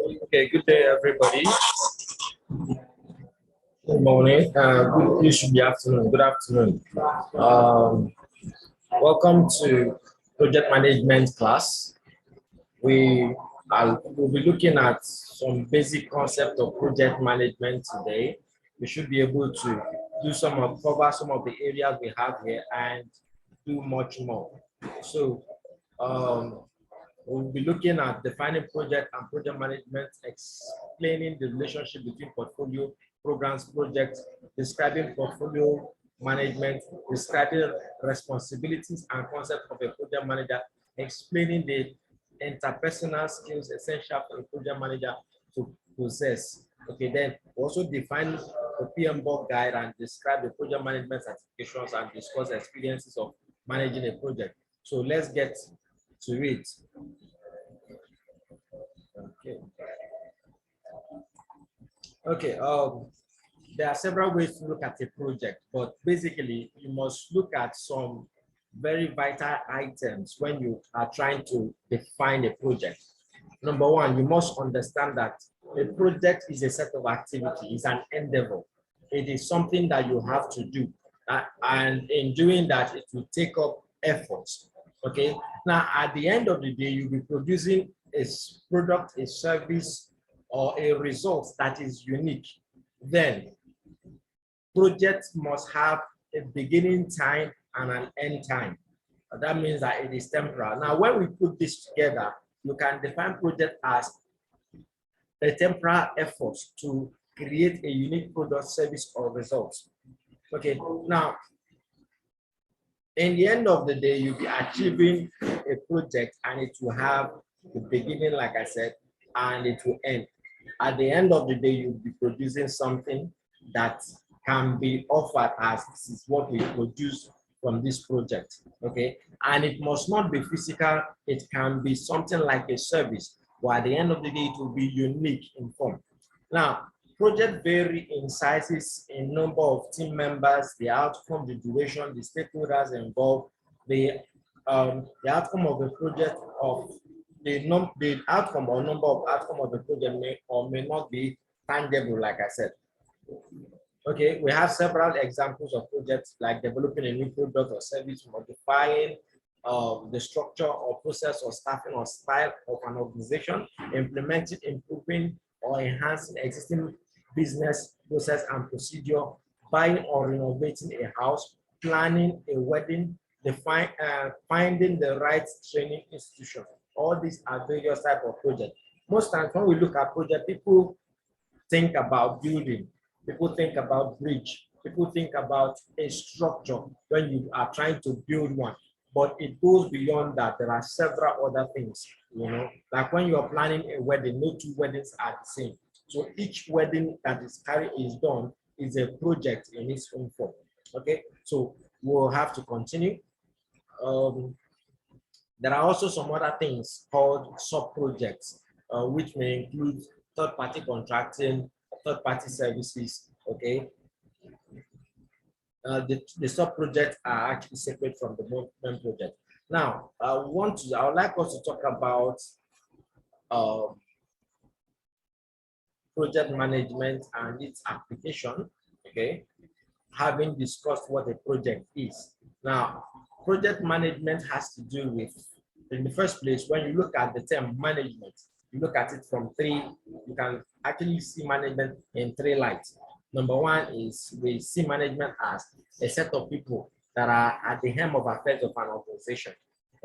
Okay, good day, everybody. Good morning. It should be afternoon. Good afternoon. Um, Welcome to project management class. Will be looking at some basic concept of project management today. We should be able to cover some of the areas we have here and do much more. So, um, we'll be looking at defining project and project management, explaining the relationship between portfolio, programs, projects, describing portfolio management, describing responsibilities and concepts of a project manager, explaining the interpersonal skills essential for a project manager to possess. Okay, then also define the PMBOK guide and describe the project management certifications and discuss experiences of managing a project. So let's get to it. Okay. Okay. There are several ways to look at a project, but basically you must look at some very vital items when you are trying to define a project. Number one, you must understand that a project is a set of activities, it's an endeavor. It is something that you have to do. And in doing that, it will take up efforts. Okay. Now, at the end of the day, you'll be producing a product, a service, or a result that is unique. Then, projects must have a beginning time and an end time. That means that it is temporal. Now, when we put this together, you can define project as a temporal effort to create a unique product, service, or result. Okay, now, in the end of the day, you'll be achieving a project and it will have the beginning, like I said, and it will end. At the end of the day, you'll be producing something that can be offered as this is what we produce from this project, okay? And it must not be physical, it can be something like a service, but at the end of the day, it will be unique in form. Now, projects vary in sizes, in number of team members, the outcome, the duration, the stakeholders involved, the outcome of the project of the outcome or number of outcome of the project may or may not be tangible, like I said. Okay, we have several examples of projects like developing a new product or service, modifying the structure or process or staffing or style of an organization, implementing, improving, or enhancing existing business process and procedure, buying or renovating a house, planning a wedding, finding the right training institution. All these are various types of projects. Most times when we look at project, people think about building, people think about bridge, people think about a structure when you are trying to build one. But it goes beyond that. There are several other things, like when you are planning a wedding, no two weddings are the same. So each wedding that is done is a project in its own form. Okay, so we'll have to continue. There are also some other things called sub-projects, which may include third-party contracting, third-party services, okay? The sub-projects are actually separate from the main project. Now, I would like us to talk about project management and its application, okay? Having discussed what a project is. Now, project management has to do with, in the first place, when you look at the term management, you look at it from you can actually see management in three lights. Number one is we see management as a set of people that are at the helm of affairs of an organization,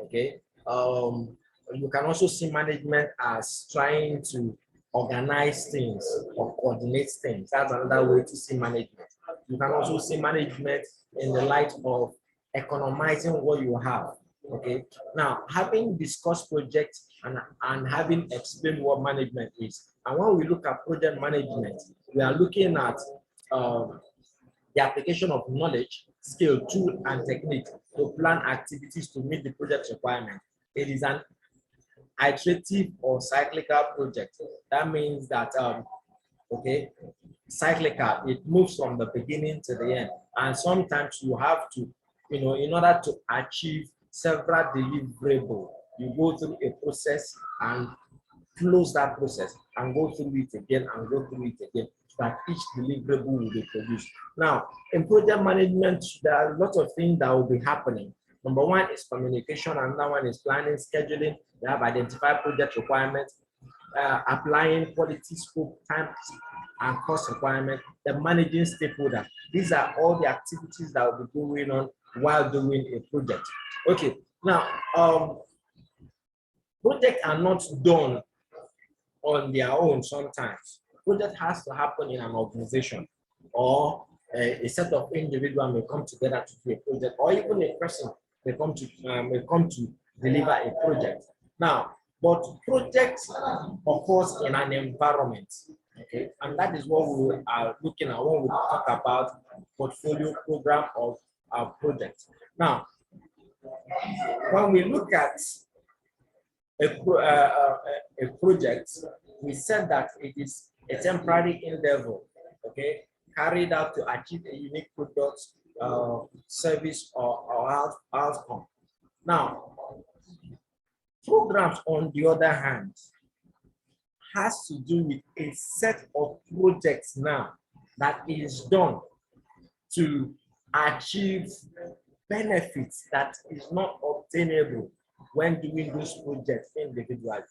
okay? You can also see management as trying to organize things or coordinate things. That's another way to see management. You can also see management in the light of economizing what you have. Okay. Now, having discussed projects and having explained what management is, and when we look at project management, we are looking at the application of knowledge, skill, tool, and technique to plan activities to meet the project's requirement. It is an iterative or cyclical project. That means that okay, cyclical, it moves from the beginning to the end. And sometimes you have to, in order to achieve several deliverables, you go through a process and close that process and go through it again and go through it again so that each deliverable will be produced. Now, in project management, there are a lot of things that will be happening. Number one is communication, another one is planning, scheduling. We have identified project requirements, applying quality, scope, time, and cost requirement, the managing stakeholder. These are all the activities that will be going on while doing a project. Okay, now, projects are not done on their own sometimes. Project has to happen in an organization, or a set of individuals may come together to do a project, or even a person may come to deliver a project. Now, but projects occurs in an environment, okay, and that is what we are looking at when we talk about portfolio program of our project. Now, when we look at a project, we said that it is a temporary endeavor, okay, carried out to achieve a unique product, service, or outcome. Now, programs, on the other hand, has to do with a set of projects now that is done to achieve benefits that is not obtainable when doing those projects individually.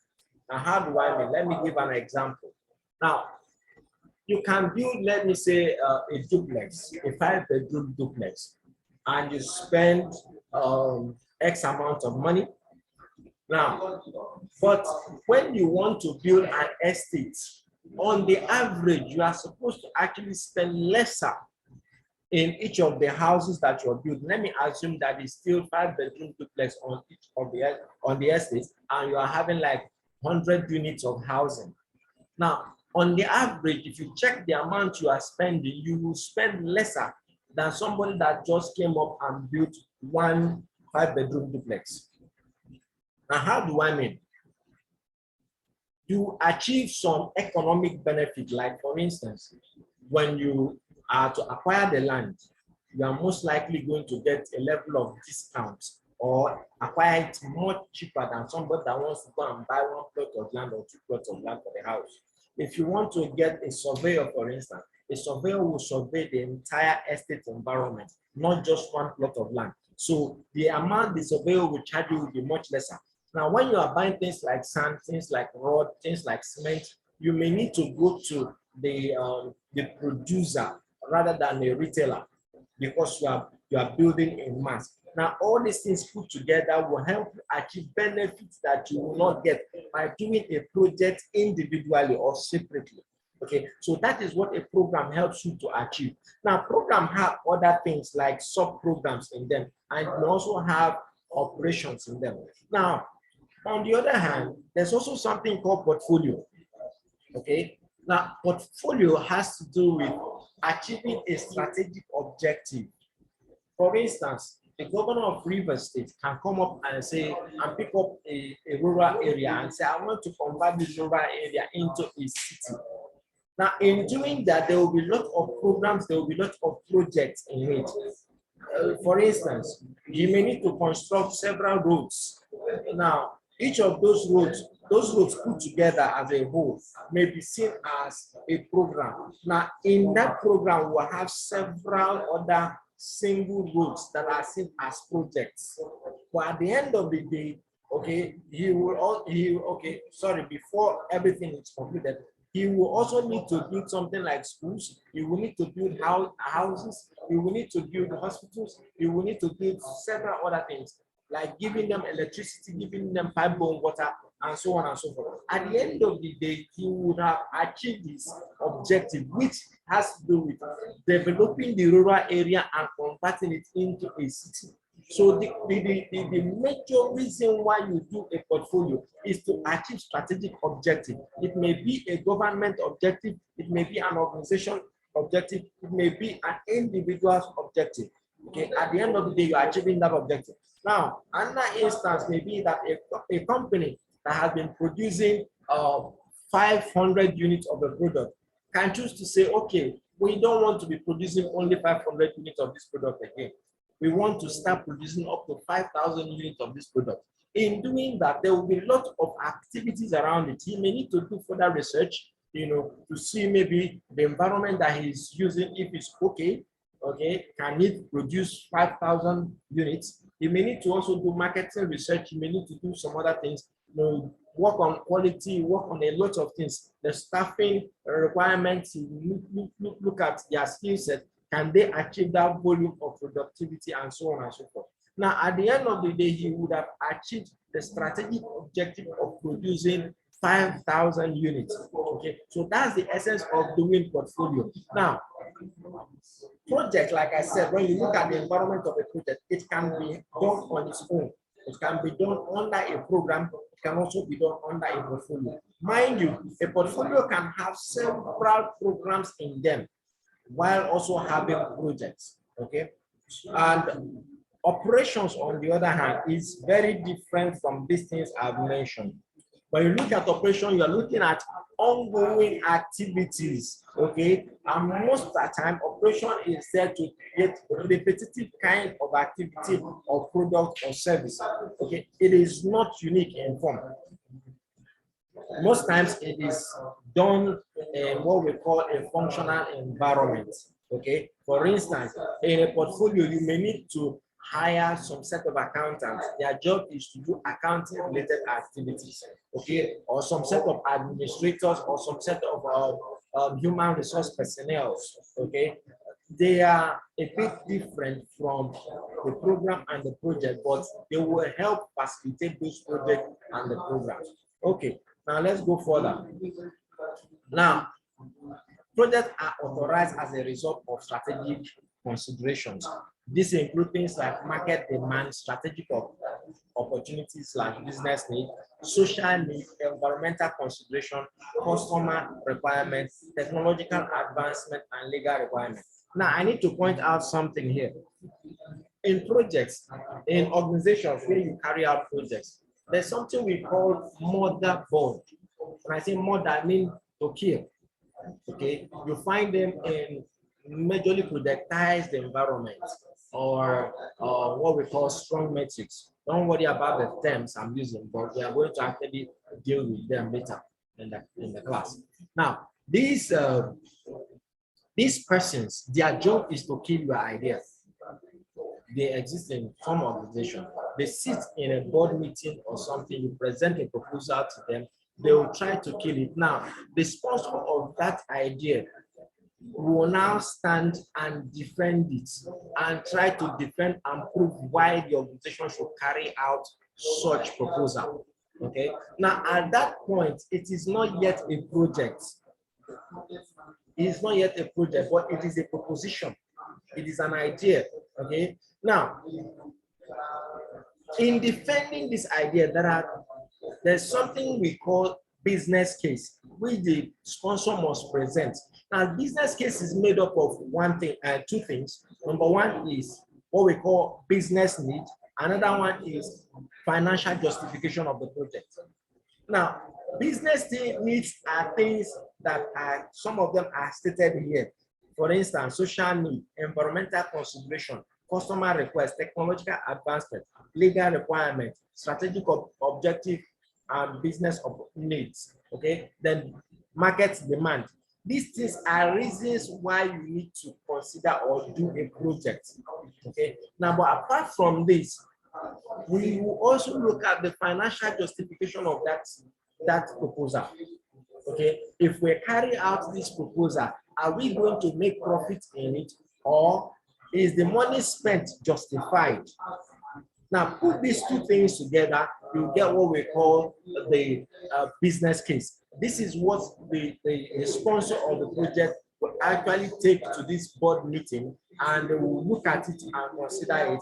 Now, how do I mean? Let me give an example. Now, you can build, let me say, a duplex, a 5-bedroom duplex, and you spend X amount of money. Now, but when you want to build an estate, on the average, you are supposed to actually spend lesser in each of the houses that you're building. Let me assume that it's still 5-bedroom duplex on each of the estate, and you are having like 100 units of housing. Now, on the average, if you check the amount you are spending, you will spend lesser than somebody that just came up and built one 5-bedroom duplex. Now, how do I mean? You achieve some economic benefit, like for instance, when you are to acquire the land, you are most likely going to get a level of discount or acquire it much cheaper than somebody that wants to go and buy one plot of land or 2 plots of land for the house. If you want to get a surveyor, for instance, a surveyor will survey the entire estate environment, not just one plot of land. So the amount the surveyor will charge you will be much lesser. Now, when you are buying things like sand, things like road, things like cement, you may need to go to the producer rather than a retailer, because you are building in mass. Now, all these things put together will help you achieve benefits that you will not get by doing a project individually or separately. Okay, so that is what a program helps you to achieve. Now, programs have other things like sub-programs in them, and you also have operations in them. Now, on the other hand, there's also something called portfolio. Okay, now portfolio has to do with achieving a strategic objective. For instance, the governor of Rivers State can come up and say, and pick up a rural area and say, I want to convert this rural area into a city. Now, in doing that, there will be a lot of programs, there will be a lot of projects in it. For instance, you may need to construct several roads. Now, each of those roads put together as a whole may be seen as a program. Now, in that program, we'll have several other single roads that are seen as projects. But at the end of the day, okay, before everything is completed, he will also need to build something like schools. He will need to build houses. He will need to build hospitals. He will need to build several other things, like giving them electricity, giving them pipe-borne water, and so on and so forth. At the end of the day, he would have achieved his objective, which has to do with developing the rural area and converting it into a city. So the major reason why you do a portfolio is to achieve strategic objective. It may be a government objective, it may be an organization objective, it may be an individual's objective. Okay, at the end of the day, you are achieving that objective. Now, another instance may be that a company that has been producing 500 units of a product can choose to say, okay, we don't want to be producing only 500 units of this product again. We want to start producing up to 5,000 units of this product. In doing that, there will be a lot of activities around it. He may need to do further research, to see maybe the environment that he's using, if it's okay, can it produce 5,000 units? You may need to also do marketing research. You may need to do some other things, work on quality, work on a lot of things. The staffing requirements, look at their skill set. Can they achieve that volume of productivity and so on and so forth? Now, at the end of the day, he would have achieved the strategic objective of producing 5,000 units. Okay, so that's the essence of doing portfolio. Now, project, like I said, when you look at the environment of a project, it can be done on its own. It can be done under a program. It can also be done under a portfolio. Mind you, a portfolio can have several programs in them while also having projects. Okay, and operations, on the other hand, is very different from these things I've mentioned. When you look at operation, you're looking at ongoing activities, okay? And most of the time, operation is there to create repetitive kind of activity or product or service, okay? It is not unique in form. Most times it is done in what we call a functional environment, okay? For instance, in a portfolio, you may need to hire some set of accountants. Their job is to do accounting related activities, okay? Or some set of administrators or some set of human resource personnel, okay? They are a bit different from the program and the project, but they will help facilitate those projects and the programs. Okay, now let's go further. Now, projects are authorized as a result of strategic considerations. These include things like market demand, strategic opportunities like business need, social need, environmental consideration, customer requirements, technological advancement, and legal requirements. Now, I need to point out something here. In projects, in organizations where you carry out projects, there's something we call motherboard. When I say mother, I mean to kill. Okay, you find them in majorly productized environments or what we call strong metrics. Don't worry about the terms I'm using, but we are going to actually deal with them later in the class. Now, these persons, their job is to kill your ideas. They exist in some organization. They sit in a board meeting or something, you present a proposal to them, they will try to kill it. Now, the sponsor of that idea will now stand and defend it and try to defend and prove why the organization should carry out such proposal. Okay. Now, at that point, it is not yet a project. It is not yet a project, but it is a proposition. It is an idea. Okay. Now, in defending this idea, there's something we call business case, which the sponsor must present. Now, business case is made up of two things. Number one is what we call business need. Another one is financial justification of the project. Now, business needs are things that some of them are stated here. For instance, social need, environmental consideration, customer request, technological advancement, legal requirement, strategic objective, and business needs. Okay, then market demand. These things are reasons why you need to consider or do a project. Okay, now, but apart from this, we will also look at the financial justification of that proposal. Okay, if we carry out this proposal, are we going to make profit in it, or is the money spent justified? Now, put these two things together, you get what we call the business case. This is what the sponsor of the project will actually take to this board meeting, and they will look at it and consider it.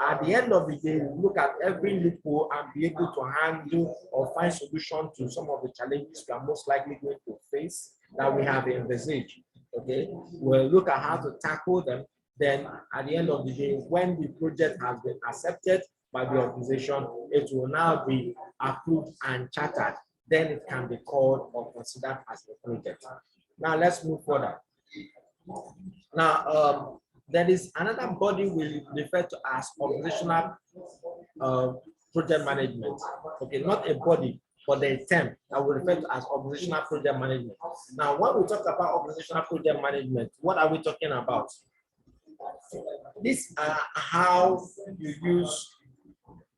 At the end of the day, we look at every loophole and be able to handle or find solution to some of the challenges we are most likely going to face that we have envisaged. Okay, we'll look at how to tackle them. Then at the end of the day, when the project has been accepted by the organization, it will now be approved and chartered. Then it can be called or considered as a project. Now let's move further. Now, there is another body we refer to as organizational project management. Okay, not a body, but the term that we refer to as organizational project management. Now, when we talk about organizational project management, what are we talking about? These are how you use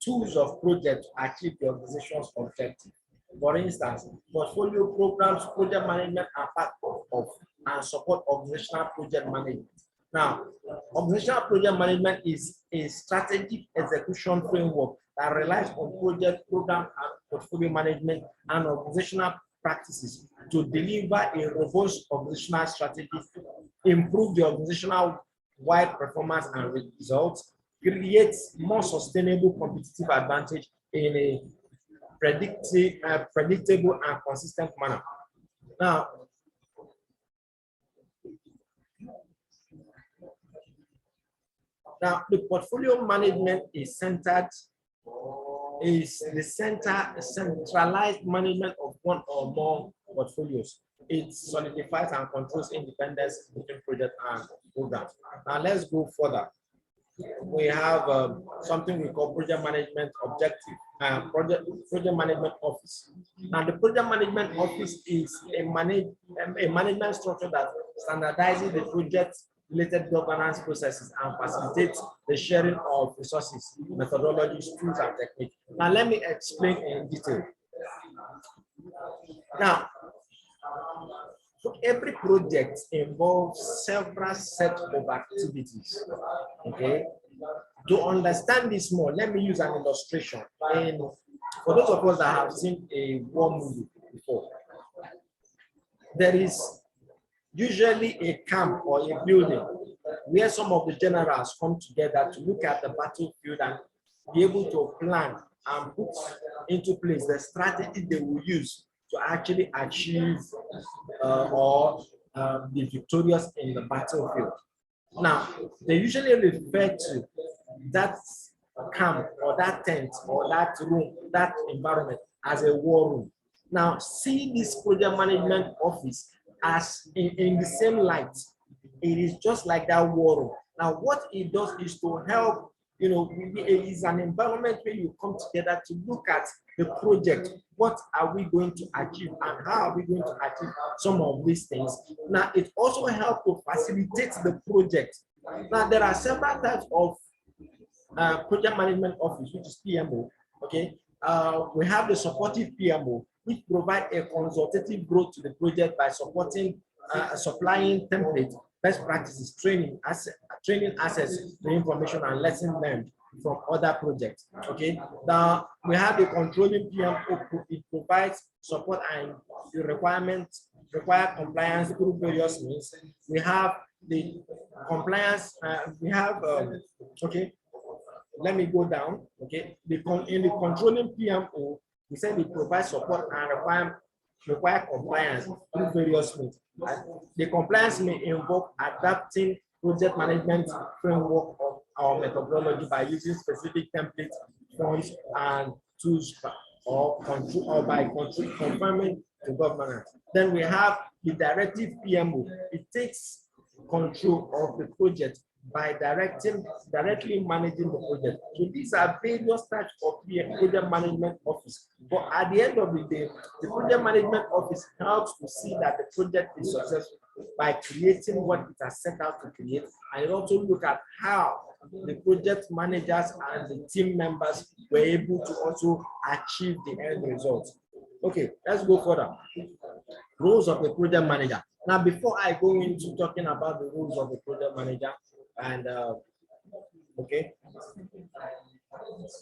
tools of project to achieve the organization's objective. For instance, portfolio programs, project management are part of and support organizational project management. Now, organizational project management is a strategic execution framework that relies on project, program, and portfolio management and organizational practices to deliver a robust organizational strategy, improve the organizational wide performance and results, creates more sustainable competitive advantage in a predictable and consistent manner. Now, the portfolio management is centralized management of one or more portfolios. It solidifies and controls independence between project and programs. Now, let's go further. We have something we call project management objective, project management office. Now, the project management office is a management structure that standardizes the project-related governance processes and facilitates the sharing of resources, methodologies, tools, and techniques. Now, let me explain in detail. Now, every project involves several sets of activities. Okay. To understand this more, let me use an illustration. And for those of us that have seen a war movie before, there is usually a camp or a building where some of the generals come together to look at the battlefield and be able to plan and put into place the strategy they will use to actually achieve or be victorious in the battlefield. Now, they usually refer to that camp or that tent or that room, that environment as a war room. Now, see this project management office as in the same light. It is just like that war room. Now, what it does is to help, it is an environment where you come together to look at the project. What are we going to achieve and how are we going to achieve some of these things? Now, it also helps to facilitate the project. Now, there are several types of project management office, which is PMO. Okay, we have the supportive PMO, which provide a consultative growth to the project by supplying templates, best practices, training access to information and lessons learned from other projects. Okay, now we have the controlling PMO. It provides support and the require compliance through various means. We have the compliance. Okay, let me go down. Okay, in the controlling PMO, we said it provides support and require compliance through various means. The compliance may involve adapting project management framework or methodology by using specific templates, forms, and tools, or by confirming the governance. Then we have the directive PMO. It takes control of the project by directly managing the project. So these are various types of project management office. But at the end of the day, the project management office helps to see that the project is successful by creating what it has set out to create, and it also look at how the project managers and the team members were able to also achieve the end result. Okay, let's go further. Roles of the project manager. Now, before I go into talking about the roles of the project manager and okay,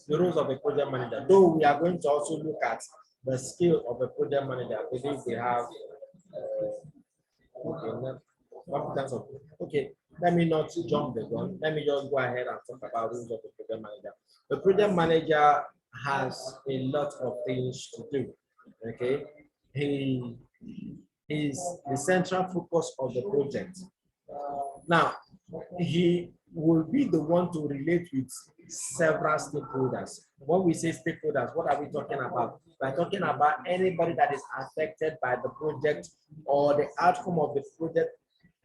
the roles of a project manager, though we are going to also look at the skill of a project manager, because we have okay, let me not jump the gun. Let me just go ahead and talk about roles of the project manager. The project manager has a lot of things to do. Okay, he is the central focus of the project. Now, he will be the one to relate with several stakeholders. When we say stakeholders, what are we talking about? We're talking about anybody that is affected by the project or the outcome of the project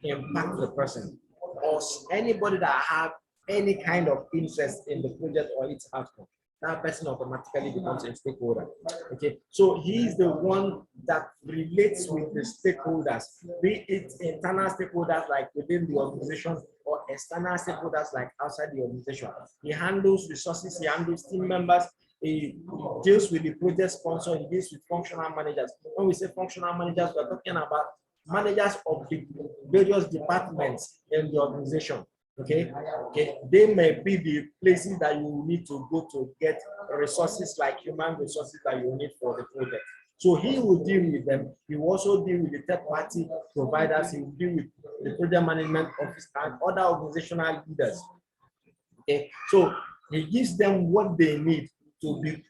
impact the person, or anybody that have any kind of interest in the project or its outcome. that person automatically becomes a stakeholder. Okay, so he is the one that relates with the stakeholders, be it internal stakeholders like within the organization or external stakeholders like outside the organization. He handles resources, he handles team members, he deals with the project sponsor, he deals with functional managers. When we say functional managers, we're talking about managers of the various departments in the organization. Okay, they may be the places that you need to go to get resources like human resources that you need for the project. So he will deal with them. He will also deal with the third-party providers. He will deal with the project management office and other organizational leaders. Okay, so he gives them what they need to be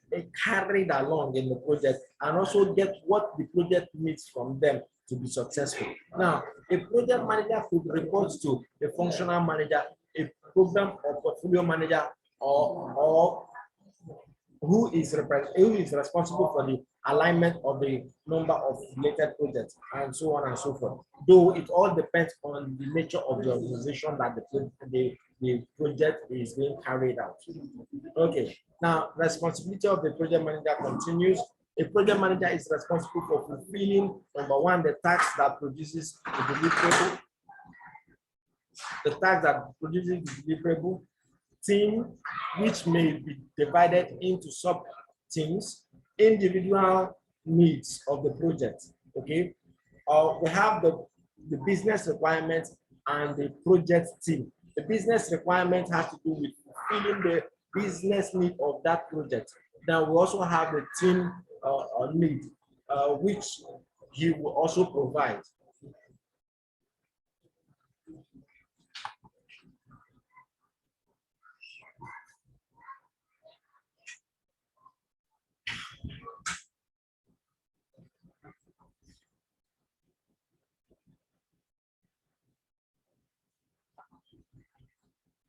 carried along in the project and also get what the project needs from them to be successful. Now, a project manager could report to a functional manager, a program or portfolio manager, or who is responsible for the alignment of the number of related projects and so on and so forth. Though it all depends on the nature of the organization that the project is being carried out. Okay, now responsibility of the project manager continues. A project manager is responsible for fulfilling, number one, the task that produces the deliverable, the team, which may be divided into sub teams, individual needs of the project. Okay, we have the business requirements and the project team. The business requirement has to do with fulfilling the business need of that project. Then we also have the team need, which he will also provide.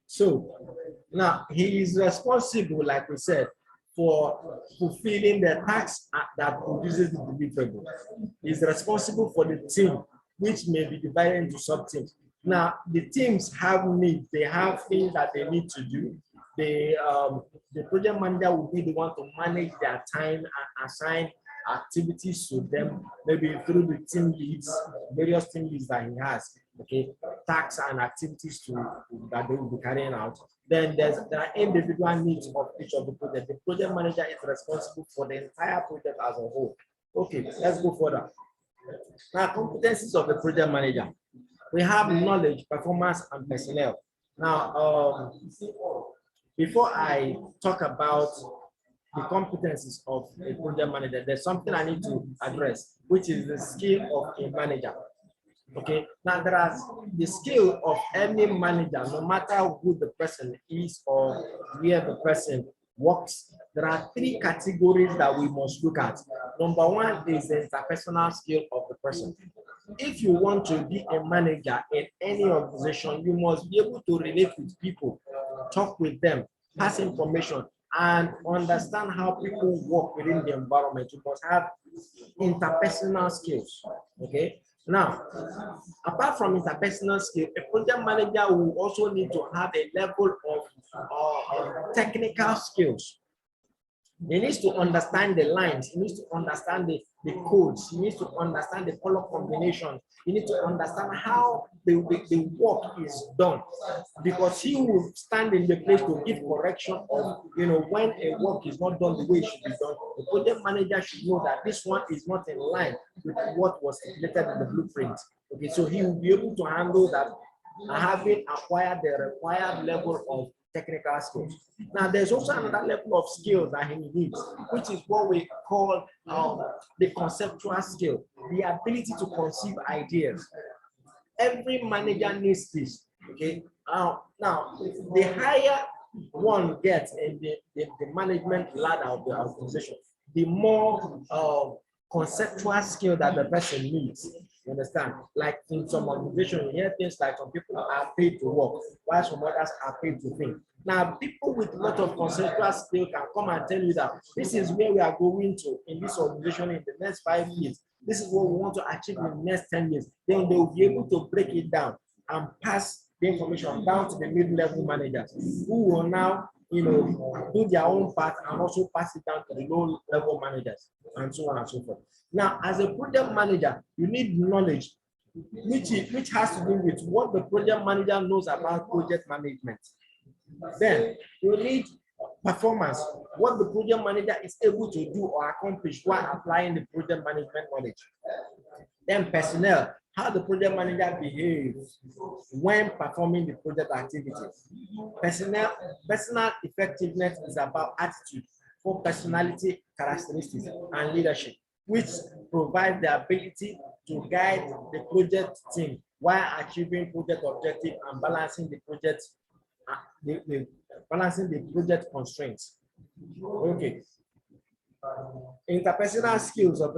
So now he is responsible, like we said, for fulfilling the task that produces the deliverable. He is responsible for the team, which may be divided into sub-teams. Now, the teams have needs, they have things that they need to do. The project manager will be the one to manage their time and assign activities to them, maybe through the team leads, various team leads that he has, okay, tasks and activities that they will be carrying out. Then there are individual needs of each of the project. The project manager is responsible for the entire project as a whole. Okay, let's go further. Now, competencies of the project manager. We have knowledge, performance, and personnel. Now, before I talk about the competencies of a project manager, there's something I need to address, which is the skill of a manager. Okay, now there are the skill of any manager, no matter who the person is or where the person works. There are three categories that we must look at. Number one is the interpersonal skill of the person. If you want to be a manager in any organization, you must be able to relate with people, talk with them, pass information, and understand how people work within the environment. You must have interpersonal skills. Okay. Now, apart from interpersonal skill, a project manager will also need to have a level of technical skills. He needs to understand the lines, he needs to understand the codes, he needs to understand the color combination, he needs to understand how the work is done, because he will stand in the place to give correction of, when a work is not done the way it should be done. The project manager should know that this one is not in line with what was stipulated in the blueprint. Okay, so he will be able to handle that, having acquired the required level of technical skills. Now, there's also another level of skill that he needs, which is what we call the conceptual skill, the ability to conceive ideas. Every manager needs this. Okay. Now, the higher one gets in the management ladder of the organization, the more conceptual skill that the person needs. You understand? Like in some organizations, you hear things like some people are paid to work, while some others are paid to think. Now, people with a lot of conceptual skill can come and tell you that this is where we are going to in this organization in the next 5 years. This is what we want to achieve in the next 10 years. Then they will be able to break it down and pass the information down to the mid-level managers, who will now, do their own part and also pass it down to the low level managers and so on and so forth. Now, as a project manager, you need knowledge which has to do with what the project manager knows about project management. Then you need performance, what the project manager is able to do or accomplish while applying the project management knowledge. Then personnel, how the project manager behaves when performing the project activities. Personal effectiveness is about attitude, for personality characteristics and leadership, which provide the ability to guide the project team while achieving project objective and balancing the project balancing the project constraints. Okay. Interpersonal skills of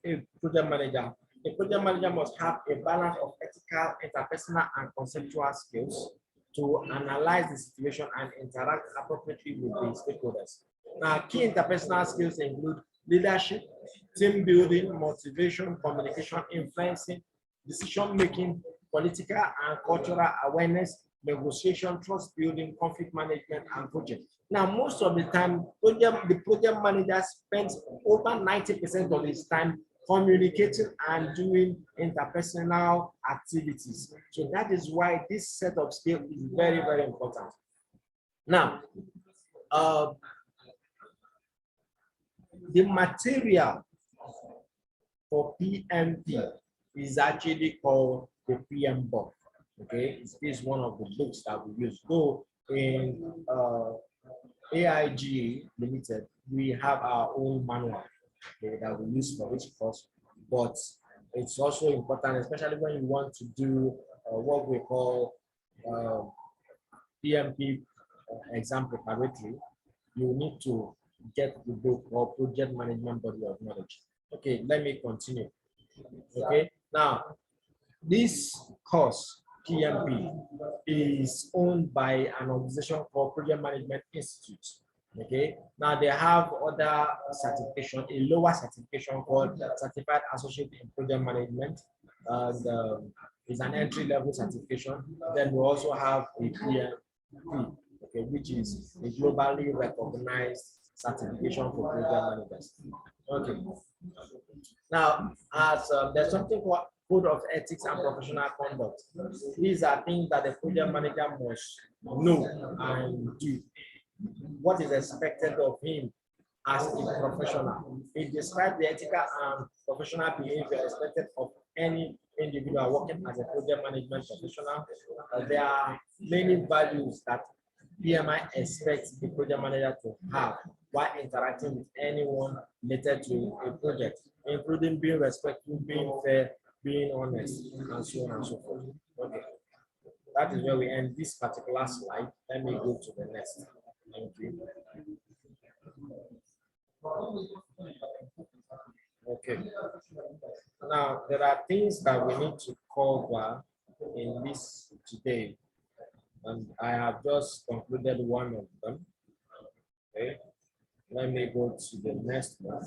a project manager. A project manager must have a balance of ethical, interpersonal, and conceptual skills to analyze the situation and interact appropriately with the stakeholders. Now, key interpersonal skills include leadership, team building, motivation, communication, influencing, decision-making, political and cultural awareness, negotiation, trust building, conflict management, and project. Now, most of the time, the project manager spends over 90% of his time communicating and doing interpersonal activities. So that is why this set of skills is very, very important. Now, the material for PMP is actually called the PM book. Okay, it's one of the books that we use. Though in AIGE Limited, we have our own manual that we use for each course, but it's also important, especially when you want to do what we call PMP exam preparatory. You need to get the book or project management body of knowledge. Okay, let me continue. Okay, now this course PMP is owned by an organization called Project Management Institute. Okay, now they have other certification, a lower certification called Certified Associate in Project Management, and it's an entry-level certification. Then we also have a PMP, okay, which is a globally recognized certification for project managers. Okay. Now, as there's something called Code of Ethics and Professional Conduct. These are things that the project manager must know and do. What is expected of him as a professional? It describes the ethical and professional behavior expected of any individual working as a project management professional. There are many values that PMI expects the project manager to have while interacting with anyone related to a project, including being respectful, being fair, being honest, and so on and so forth. Okay, that is where we end this particular slide. Let me go to the next. Thank you. Okay. Now, there are things that we need to cover in this today, and I have just concluded one of them. Okay. Let me go to the next one.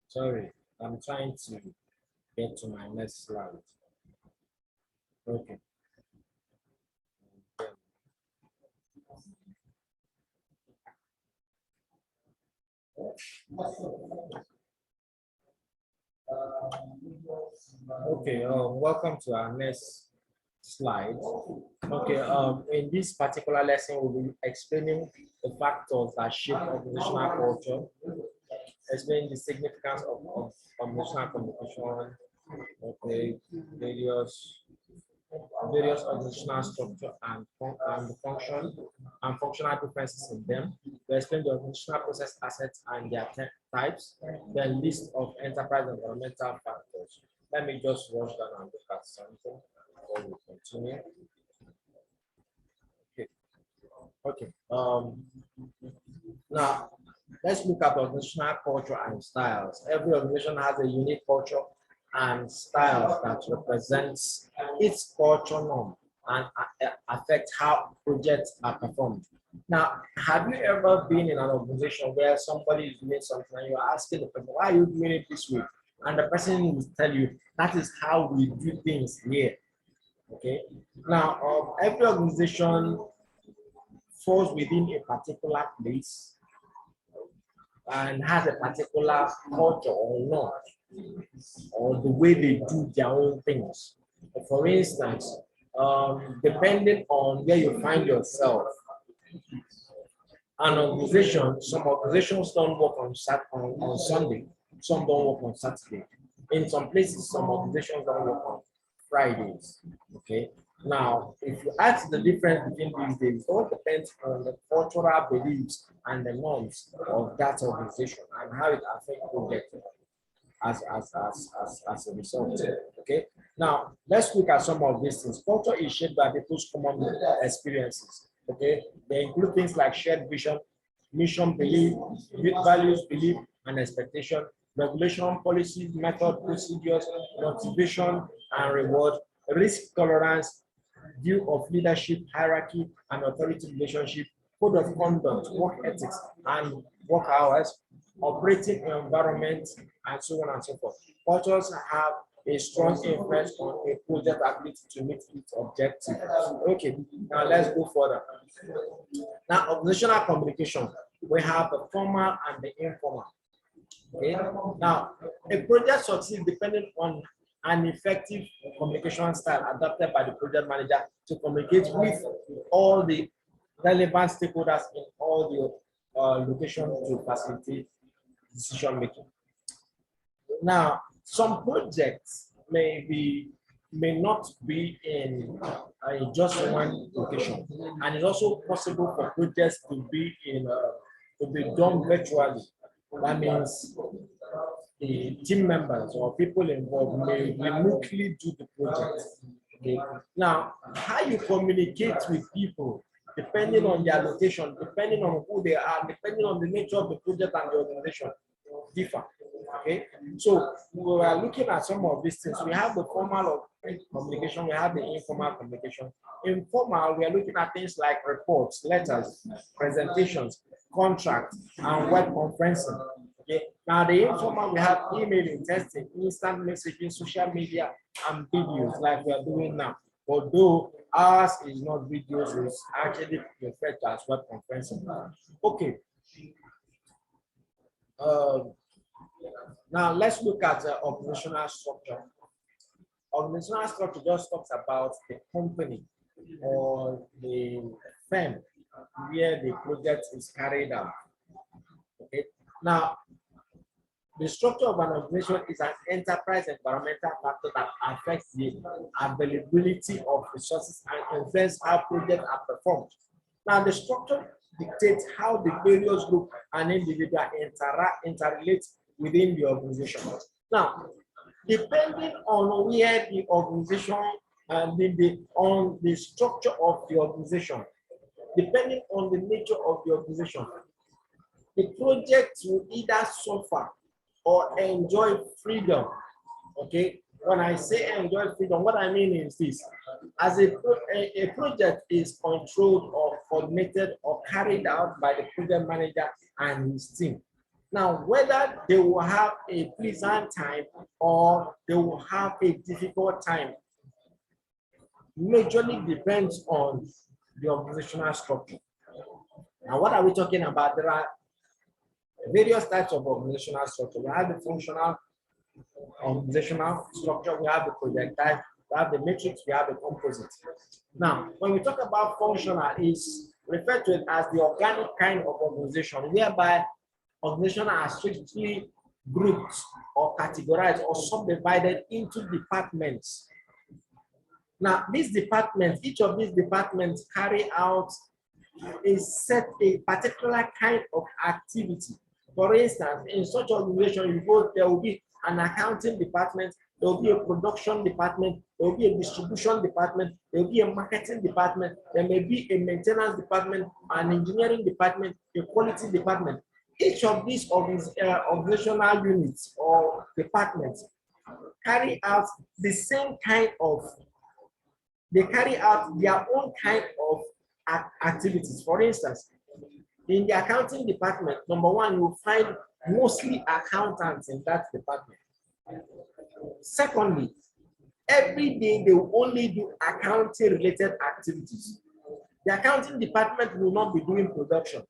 Sorry, I'm trying to get to my next slide. Okay. Okay, welcome to our next slide. Okay, in this particular lesson, we'll be explaining the factors that shape organizational culture, explain the significance of organizational communication, okay, various organizational structure and function and functional differences in them. We explain the organizational process assets and their types, then list of enterprise environmental factors. Let me just rush down and look at something before we continue. Okay. Now let's look at organizational culture and styles. Every organization has a unique culture and styles that represents its culture norm and affect how projects are performed. Now, have you ever been in an organization where somebody is doing something and you're asking the person, why are you doing it this way? And the person will tell you, that is how we do things here. Okay. Now, every organization falls within a particular place and has a particular culture or norm or the way they do their own things. For instance, depending on where you find yourself, an organization, some organizations don't work on Sunday, some don't work on Saturday. In some places, some organizations don't work on Fridays. Okay. Now, if you ask the difference between these days, it all depends on the cultural beliefs and the norms of that organization and how it affects project as a result. Okay. Now, let's look at some of these things. Culture is shaped by people's common experiences. Okay. They include things like shared vision, mission, belief, values, belief, and expectation, regulation, policies, method, procedures, motivation, and reward, risk tolerance, view of leadership, hierarchy, and authority relationship, code of conduct, work ethics, and work hours, operating environment, and so on and so forth. Cultures have a strong influence on a project ability to meet its objective. Okay, now let's go further. Now, organizational communication, we have the formal and the informal. Okay. Now, a project succeeds depending on an effective communication style adopted by the project manager to communicate with all the relevant stakeholders in all the locations to facilitate decision making. Now, some projects may not be in just one location, and it's also possible for projects to be done virtually. That means the team members or people involved may remotely do the project. Okay. Now, how you communicate with people, depending on their location, depending on who they are, depending on the nature of the project and the organization, differ. Okay, so we are looking at some of these things. We have the formal communication, we have the informal communication. Informal, we are looking at things like reports, letters, presentations, contracts, and web conferencing. Okay, now the informal, we have emailing, testing, instant messaging, social media, and videos like we are doing now. Although ours is not videos, it's actually referred to as web conferencing. Okay. Now let's look at organizational structure. Organizational structure just talks about the company or the firm where the project is carried out. Okay. Now, the structure of an organization is an enterprise environmental factor that affects the availability of resources and influence how projects are performed. Now, the structure dictates how the various groups and individuals interrelate within the organization. Now, depending on where the organization and on the structure of the organization, depending on the nature of the organization, the project will either suffer or enjoy freedom. Okay, when I say enjoy freedom, what I mean is this: as a project is controlled or coordinated or carried out by the project manager and his team. Now, whether they will have a pleasant time or they will have a difficult time majorly depends on the organizational structure. Now, what are we talking about? There are various types of organizational structure. We have the functional organizational structure, we have the project type, we have the matrix, we have the composite. Now, when we talk about functional, is referred to it as the organic kind of organization, whereby organizations are strictly grouped or categorized or subdivided into departments. Now, these departments, each of these departments carry out a particular kind of activity. For instance, in such organization, you go, there will be an accounting department, there will be a production department, there will be a distribution department, there will be a marketing department, there may be a maintenance department, an engineering department, a quality department. Each of these organizational units or departments carry out the same kind of, they carry out their own kind of activities. For instance, in the accounting department, number one, you will find mostly accountants in that department. Secondly, every day they will only do accounting related activities. The accounting department will not be doing production.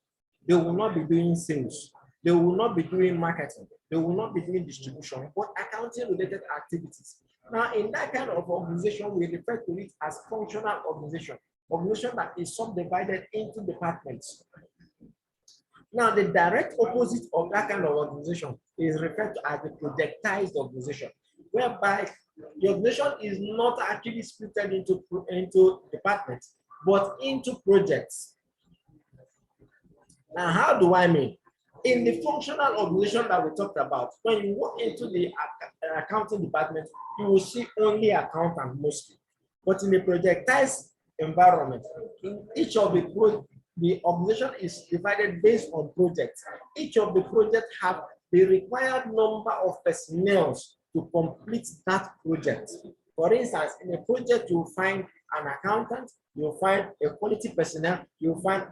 They will not be doing sales. They will not be doing marketing. They will not be doing distribution, but accounting related activities. Now, in that kind of organization, we refer to it as functional organization that is subdivided into departments. Now, the direct opposite of that kind of organization is referred to as the projectized organization, whereby the organization is not actually split into departments, but into projects. Now, how do I mean? In the functional organization that we talked about, when you walk into the accounting department, you will see only accountants mostly. But in the projectized environment, in each of the organization is divided based on projects. Each of the projects have the required number of personnel to complete that project. For instance, in a project, you'll find an accountant, you'll find a quality personnel, you'll find,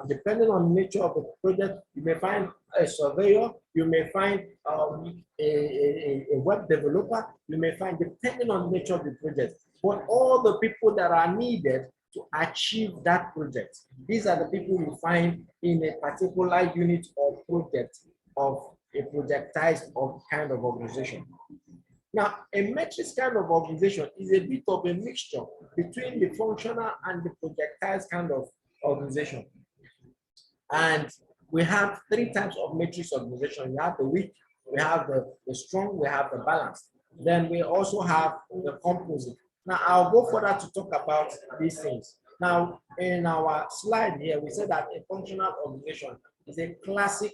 depending on the nature of the project, you may find a surveyor, you may find a web developer, you may find, depending on the nature of the project, but all the people that are needed to achieve that project. These are the people you find in a particular unit or project of a projectized kind of organization. Now, a matrix kind of organization is a bit of a mixture between the functional and the projectized kind of organization. And we have three types of matrix organization. We have the weak, we have the strong, we have the balanced. Then we also have the composite. Now, I'll go further to talk about these things. Now, in our slide here, we said that a functional organization is a classic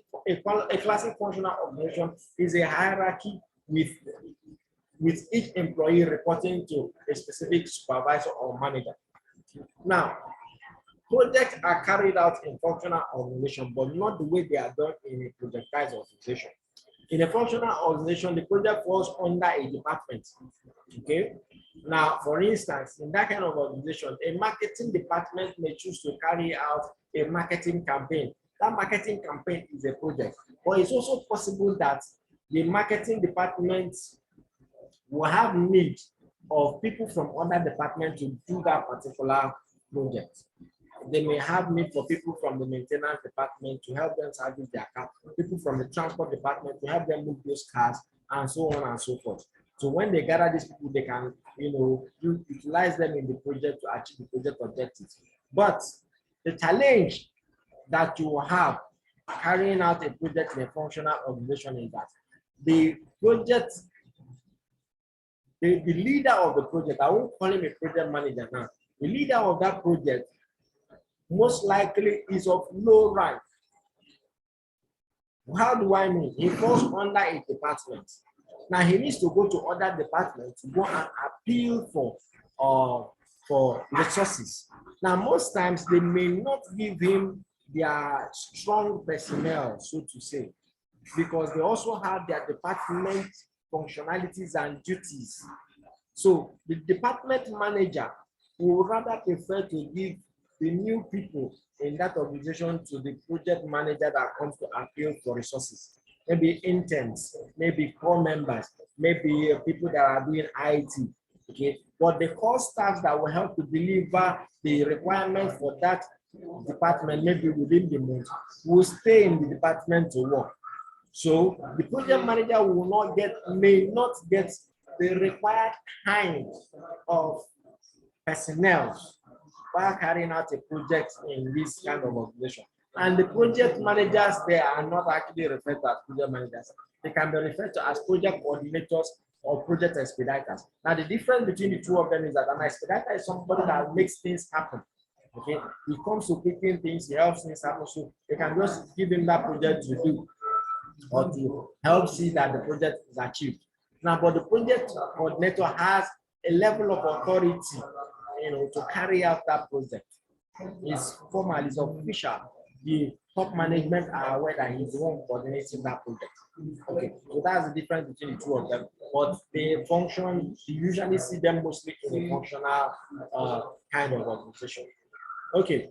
functional organization is a hierarchy with each employee reporting to a specific supervisor or manager. Now, projects are carried out in functional organization, but not the way they are done in a projectized organization. In a functional organization, the project falls under a department. Okay. Now, for instance, in that kind of organization, a marketing department may choose to carry out a marketing campaign. That marketing campaign is a project, but it's also possible that the marketing department will have need of people from other departments to do that particular project. They may have need for people from the maintenance department to help them service their car, people from the transport department to help them move those cars, and so on and so forth. So when they gather these people, they can, utilize them in the project to achieve the project objectives. But the challenge that you have carrying out a project in a functional organization is that the project, the leader of the project, I won't call him a project manager now, the leader of that project most likely is of low rank. How do I mean? He falls under a department. Now he needs to go to other departments to go and appeal for resources. Now most times they may not give him their strong personnel, so to say, because they also have their department functionalities and duties. So the department manager will rather prefer to give the new people in that organization to the project manager that comes to appeal for resources. Maybe interns, maybe core members, maybe people that are doing IT. Okay, but the core staff that will help to deliver the requirements for that department, maybe within the month, will stay in the department to work. So the project manager may not get the required kind of personnel while carrying out a project in this kind of organization. And the project managers, they are not actually referred to as project managers. They can be referred to as project coordinators or project expediters. Now, the difference between the two of them is that an expediter is somebody that makes things happen. Okay, he comes to quicken things, he helps things happen. So they can just give him that project to do or to help see that the project is achieved. Now, but the project coordinator has a level of authority, to carry out that project. It's formal, it's official. The top management are aware that he's the one coordinating that project. Okay, so that's the difference between the two of them. But they function, you usually see them mostly in a functional kind of organization. Okay.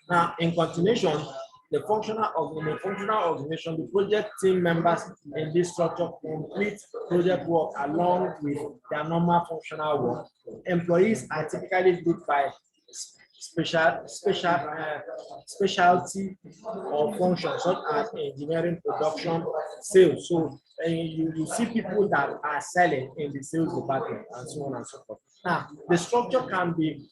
Now, in continuation, the functional organization, the project team members in this structure complete project work along with their normal functional work. Employees are typically grouped by specialty or functions such as engineering, production, sales. So you see people that are selling in the sales department and so on and so forth. Now, the structure can be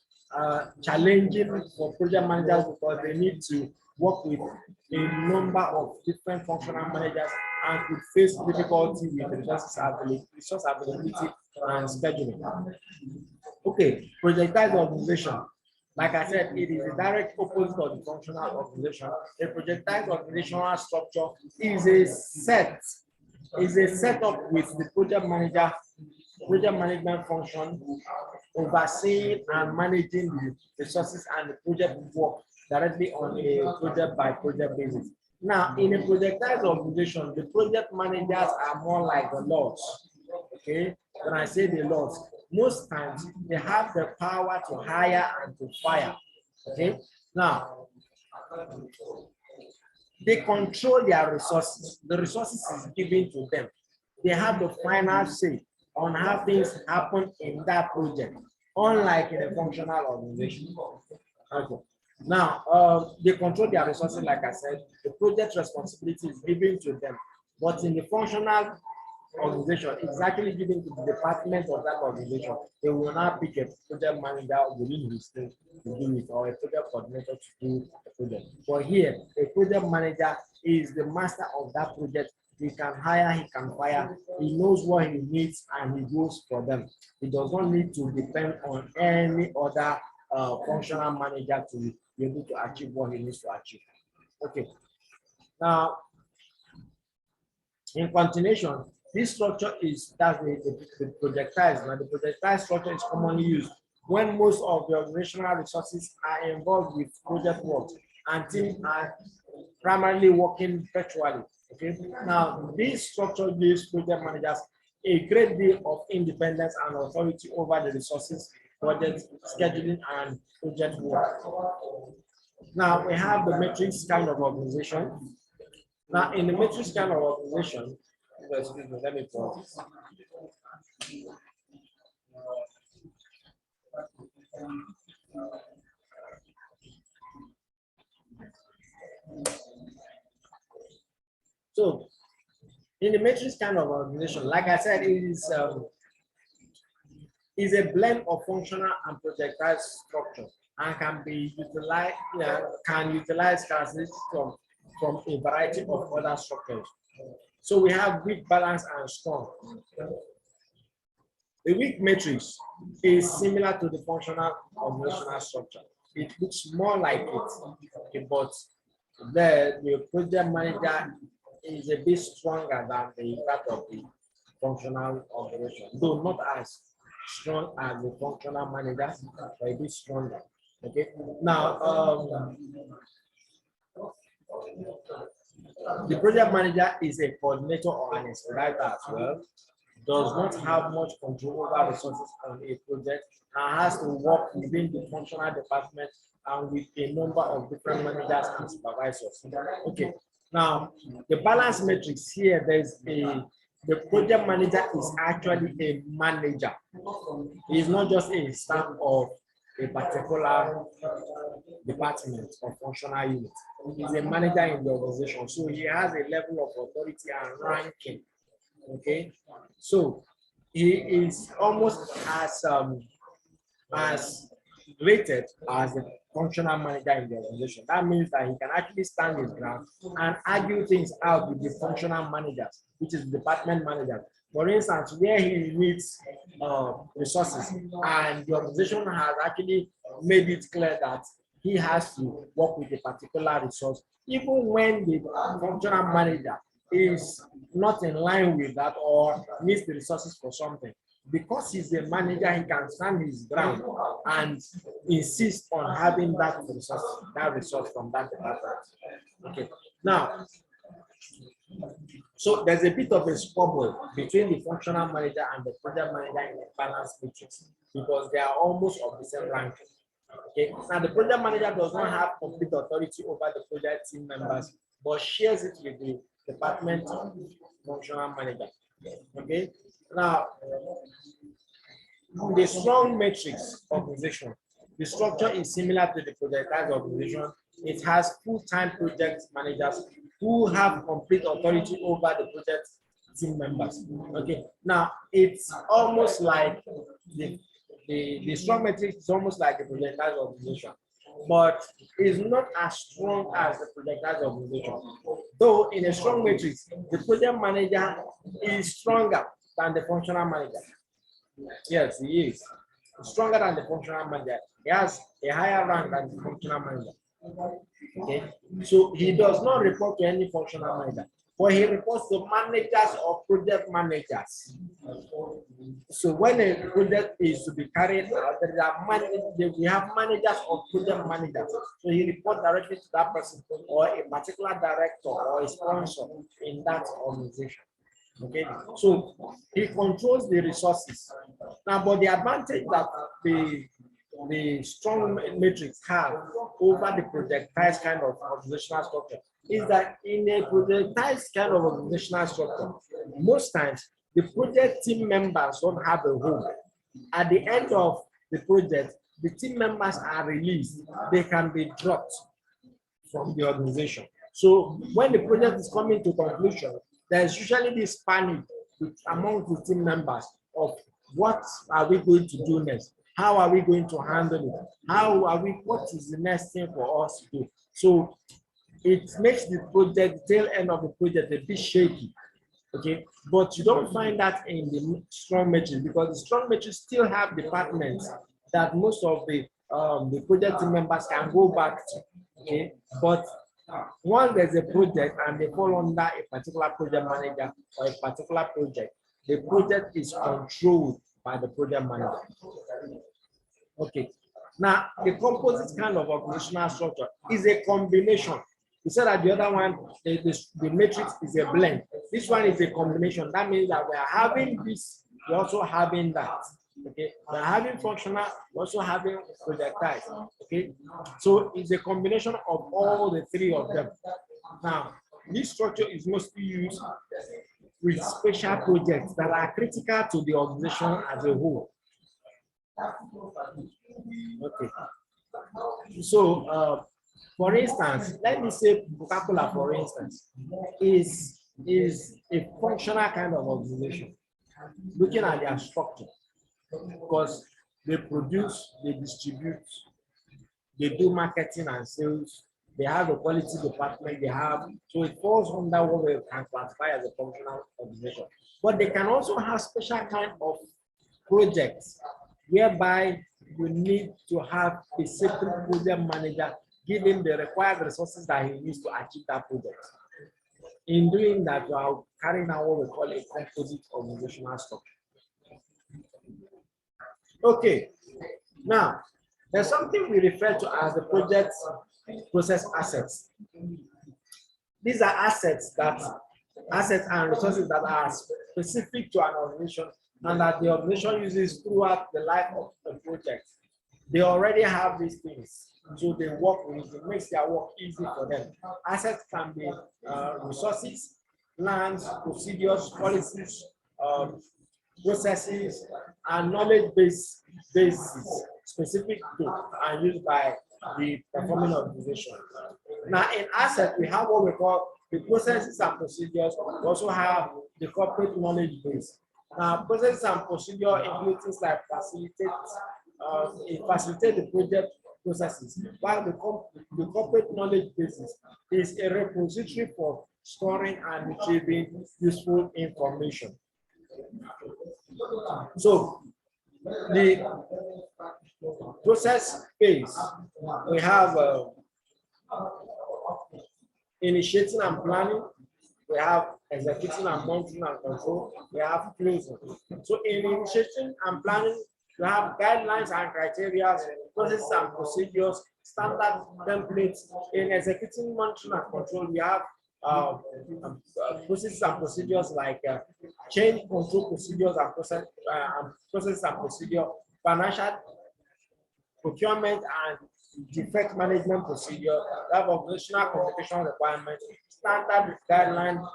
challenging for project managers because they need to work with a number of different functional managers and could face difficulty with resource availability and scheduling. Okay, projectized organization. Like I said, it is a direct opposite of the functional organization. A projectized organizational structure is a setup with the project management function overseeing and managing the resources and the project work directly on a project by project basis. Now, in a projectized organization, the project managers are more like the lords. Okay, when I say the lords, most times they have the power to hire and to fire. Okay, now they control their resources. The resources is given to them. They have the final say on how things happen in that project, unlike in a functional organization. Okay. Now, they control their resources, like I said, the project responsibility is given to them. But in the functional organization, it's actually given to the department of that organization. They will not pick a project manager within his team to do it, or a project coordinator to do the project. But here, a project manager is the master of that project. He can hire, he can fire, he knows what he needs and he goes for them. He does not need to depend on any other functional manager to be able to achieve what he needs to achieve. Okay. Now, in continuation, this structure is the projectized. Now, the projectized structure is commonly used when most of the organizational resources are involved with project work and teams are primarily working virtually. Okay. Now, this structure gives project managers a great deal of independence and authority over the resources, project scheduling, and project work. Now, we have the matrix kind of organization. Now, in the matrix kind of organization, excuse me, let me pause. So, in the matrix kind of organization, like I said, it is a blend of functional and projectized structure and can be utilized, can utilize characteristics from a variety of other structures. So we have weak, balanced, and strong. The weak matrix is similar to the functional organizational structure. It looks more like it, okay, but the project manager is a bit stronger than the part of the functional organization, though not as strong as the functional manager, but a bit stronger. Okay. Now, the project manager is a coordinator or an expediter as well. Does not have much control over resources on a project and has to work within the functional department and with a number of different managers and supervisors. Okay. Now, the balance matrix here, the project manager is actually a manager. He is not just a staff of a particular department or functional unit. He is a manager in the organization, so he has a level of authority and ranking. Okay, so he is almost as rated as the functional manager in the organization. That means that he can actually stand his ground and argue things out with the functional managers, which is the department manager. For instance, where he needs resources and the organization has actually made it clear that he has to work with a particular resource, even when the functional manager is not in line with that or needs the resources for something, because he's a manager, he can stand his ground and insist on having that resource from that department. Okay. Now, so there's a bit of a squabble between the functional manager and the project manager in the balance matrix because they are almost of the same rank. Okay. Now the project manager does not have complete authority over the project team members, but shares it with the department functional manager. Okay. Now, the strong matrix organization, the structure is similar to the projectized organization. It has full-time project managers who have complete authority over the project team members. Okay, now it's almost like the strong matrix is almost like a projectized organization, but it's not as strong as the projectized organization. Though in a strong matrix, the project manager is stronger than the functional manager. Yes, he is stronger than the functional manager. He has a higher rank than the functional manager. Okay, so he does not report to any functional manager, but he reports to managers or project managers. So when a project is to be carried out, we have managers or project managers. So he reports directly to that person or a particular director or a sponsor in that organization. Okay, so he controls the resources. Now, but the advantage that the strong matrix have over the projectized kind of organizational structure is that in a projectized kind of organizational structure, most times the project team members don't have a home. At the end of the project, the team members are released. They can be dropped from the organization. So when the project is coming to conclusion, there's usually this panic among the team members of what are we going to do next? How are we going to handle it? What is the next thing for us to do? So it makes the project, the tail end of the project a bit shaky. Okay, but you don't find that in the strong matrix because the strong matrix still have departments that most of the project team members can go back to. Okay, but once there's a project and they fall under a particular project manager or a particular project, the project is controlled by the project manager. Okay. Now, the composite kind of organizational structure is a combination. You said that the other one, the matrix is a blend. This one is a combination. That means that we are having this, we're also having that. Okay, we're having functional, we're also having projectized. Okay, so it's a combination of all the three of them. Now, this structure is mostly used with special projects that are critical to the organization as a whole. Okay, so for instance, let me say Coca-Cola, for instance, is a functional kind of organization. Looking at their structure, because they produce, they distribute, they do marketing and sales, they have a quality department, so it falls under what we can classify as a functional organization. But they can also have special kind of projects whereby you need to have a separate project manager giving the required resources that he needs to achieve that project. In doing that, you are carrying out what we call a composite organizational structure. Okay, now there's something we refer to as the project process assets. These are assets and resources that are specific to an organization and that the organization uses throughout the life of the project. They already have these things, so they work with it. It makes their work easy for them. Assets can be resources, plans, procedures, policies, processes, and knowledge bases specific to and used by the performing organization. Now, in asset, we have what we call the processes and procedures. We also have the corporate knowledge base. Now, processes and procedure include things like facilitate the project processes, while the corporate knowledge basis is a repository for storing and retrieving useful information. So, the process phase, we have initiating and planning, we have executing and monitoring and control, we have closing. So in initiation and planning, you have guidelines and criteria, processes and procedures, standard templates. In executing, monitoring and control, we have processes and procedures like change control procedures and processes and procedure, financial procurement and defect management procedure, we have operational communication requirements, standard guideline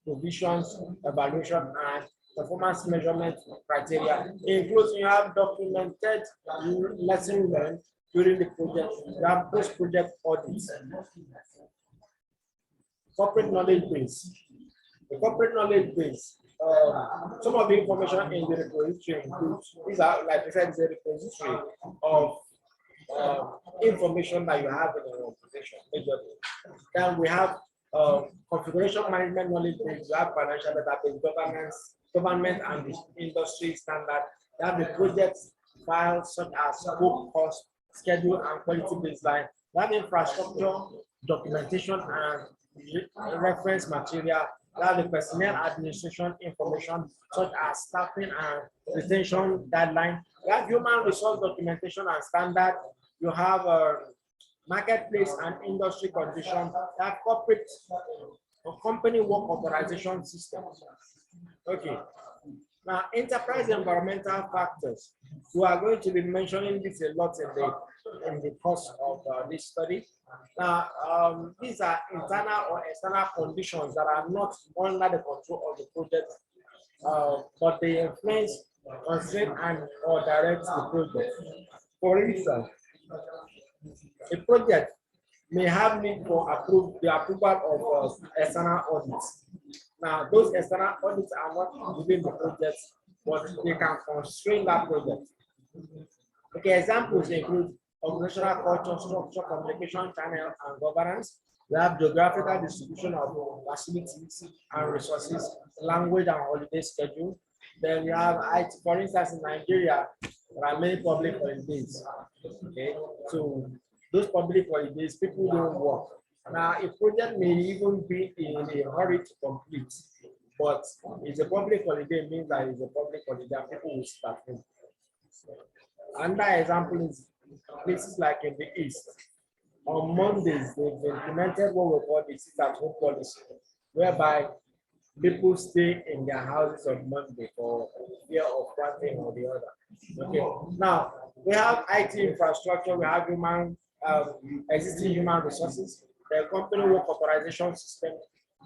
provisions, evaluation, and performance measurement criteria. In closing, you have documented lesson learned during the project. You have post-project audits. Corporate knowledge base. The corporate knowledge base. Some of the information in the repository includes, these are, like I said, the repository of information that you have in your organization. Then we have configuration management knowledge base, we have financial database, government and the industry standard. We have the project files such as scope, cost, schedule, and quality baseline. We have infrastructure, documentation, and reference material. We have the personnel administration information such as staffing and retention guideline. We have human resource documentation and standard. You have marketplace and industry conditions. You have corporate or company work authorization system. Okay. Now, enterprise environmental factors. We are going to be mentioning this a lot in the course of this study. Now, these are internal or external conditions that are not under the control of the project, but they influence, constrain, and or direct the project. For instance, a project may have need for the approval of external audits. Now, those external audits are not within the project, but they can constrain that project. Okay, examples include organizational culture, structure, communication channel, and governance. We have geographical distribution of facilities and resources, language and holiday schedule. Then we have IT. For instance, in Nigeria, there are many public holidays. Okay, so those public holidays, people don't work. Now, a project may even be in a hurry to complete, but it's a public holiday means that it's a public holiday and people will start home. Another example is places like in the East. On Mondays, they've implemented what we call the sit-at-home policy, whereby people stay in their houses on Monday for fear of one thing or the other. Okay. Now, we have IT infrastructure, we have existing human resources, the company work authorization system,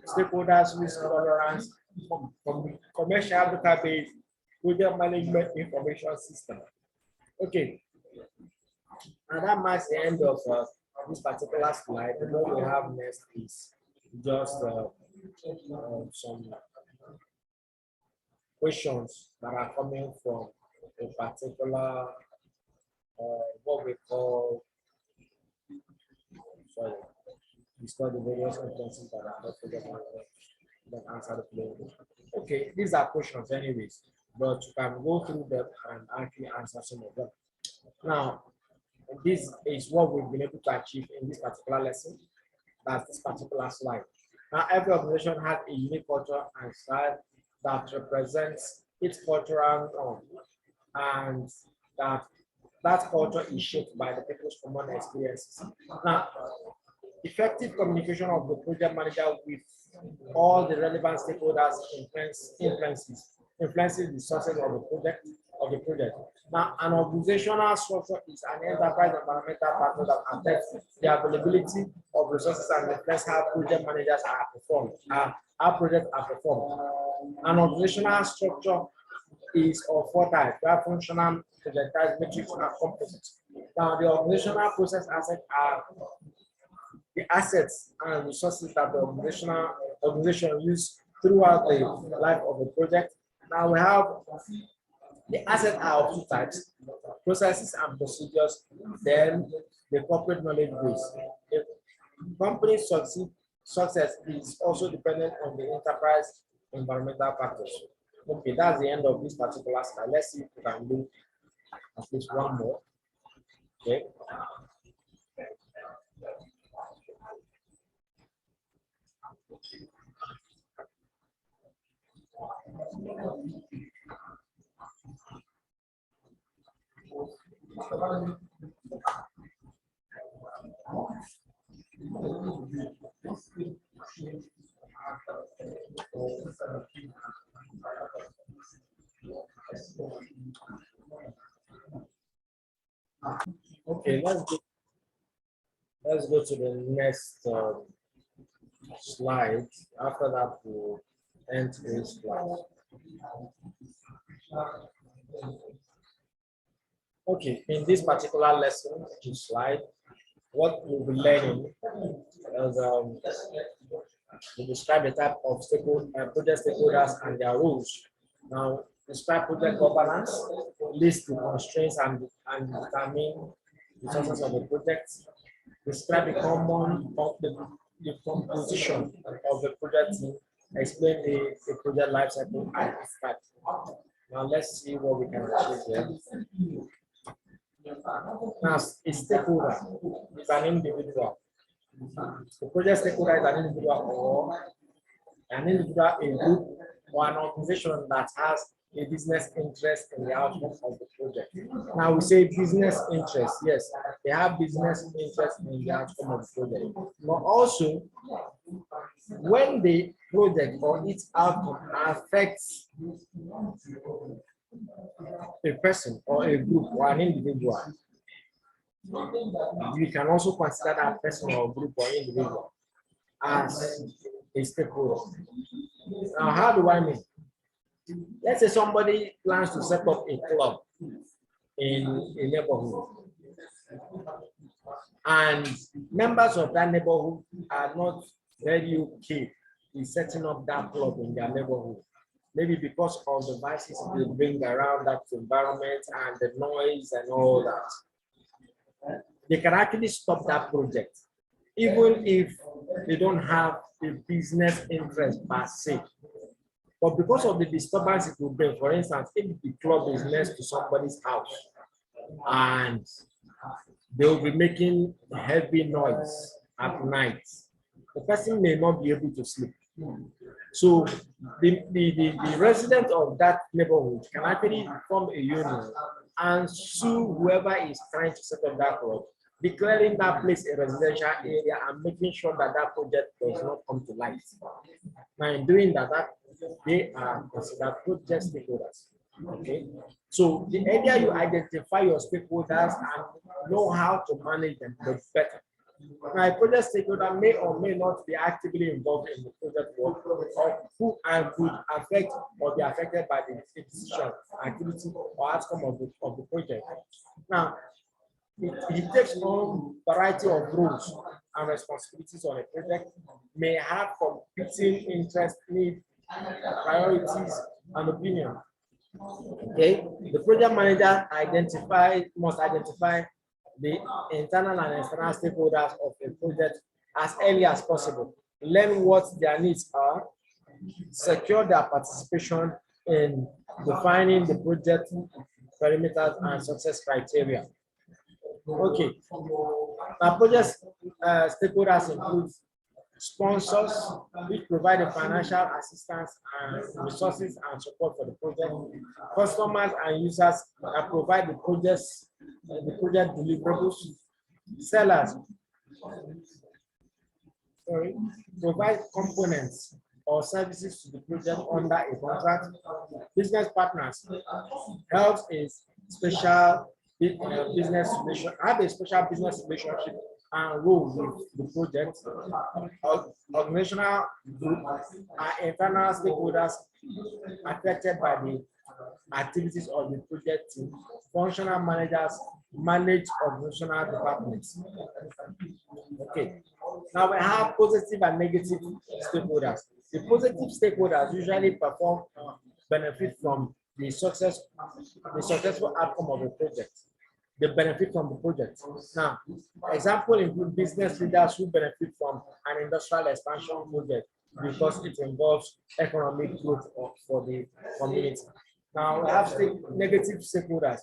stakeholders, risk tolerance, commercial database, project management information system. Okay. And that marks the end of this particular slide. What we have next is just some questions that are coming from a particular what we call, sorry, we study various questions that are not together then answer the plain. Okay, these are questions anyways, but you can go through them and actually answer some of them. Now, this is what we've been able to achieve in this particular lesson. That's this particular slide. Now, every organization has a unique culture and style that represents its cultural norm, and that culture is shaped by the people's common experiences. Now, effective communication of the project manager with all the relevant stakeholders influences the success of the project. Now, an organizational structure is an enterprise environmental factor that affects the availability of resources and reflects how project managers are performed, how projects are performed. An organizational structure is of four types: functional, projectized, matrix, and composite. Now, the organizational process assets are the assets and resources that the organization use throughout the life of the project. Now we have the assets are of two types: processes and procedures, then the corporate knowledge base. The company's success is also dependent on the enterprise environmental factors. Okay, that's the end of this particular slide. Let's see if we can do at least one more. Okay. Okay, let's go to the next slide. After that, we'll end today's class. Okay, in this particular lesson, slide, what we'll be learning is we describe the type of project stakeholders and their roles. Now, describe project governance, list the constraints and determine the success of the project. Describe the common of the composition of the project team. Explain the project lifecycle and its type. Now, let's see what we can achieve here. Now, a stakeholder is an individual. The project stakeholder is an individual, a group, or an organization that has a business interest in the outcome of the project. Now we say business interest, yes, they have business interest in the outcome of the project. But also, when the project or its outcome affects a person or a group or an individual, we can also consider that person or group or individual as a stakeholder. Now, how do I mean? Let's say somebody plans to set up a club in a neighborhood, and members of that neighborhood are not very okay in setting up that club in their neighborhood. Maybe because of the vices they bring around that environment and the noise and all that. They can actually stop that project, even if they don't have a business interest per se. But because of the disturbance it will bring, for instance, if the club is next to somebody's house and they will be making heavy noise at night, the person may not be able to sleep. So the resident of that neighborhood can actually form a union and sue whoever is trying to set up that club, declaring that place a residential area and making sure that that project does not come to light. Now, in doing that, they are considered project stakeholders. Okay, so the earlier you identify your stakeholders and know how to manage them, the better. Now, a project stakeholder may or may not be actively involved in the project work, or who and could affect or be affected by the decision, activity, or outcome of the project. Now, it takes on a variety of roles and responsibilities on a project, may have competing interests, needs, priorities, and opinion. Okay, the project manager must identify the internal and external stakeholders of a project as early as possible, learn what their needs are, secure their participation in defining the project perimeters and success criteria. Okay, our project stakeholders include sponsors, which provide the financial assistance and resources and support for the project, customers and users that provide the project deliverables, sellers, provide components or services to the project under a contract, business partners helps is special business relationship, have a special business relationship and role with the project. Organizational group are internal stakeholders affected by the activities of the project team. Functional managers manage organizational departments. Okay, now we have positive and negative stakeholders. The positive stakeholders usually perform benefit from the successful outcome of the project. They benefit from the project. Now, example include business leaders who benefit from an industrial expansion project because it involves economic growth for the community. Now, we have negative stakeholders.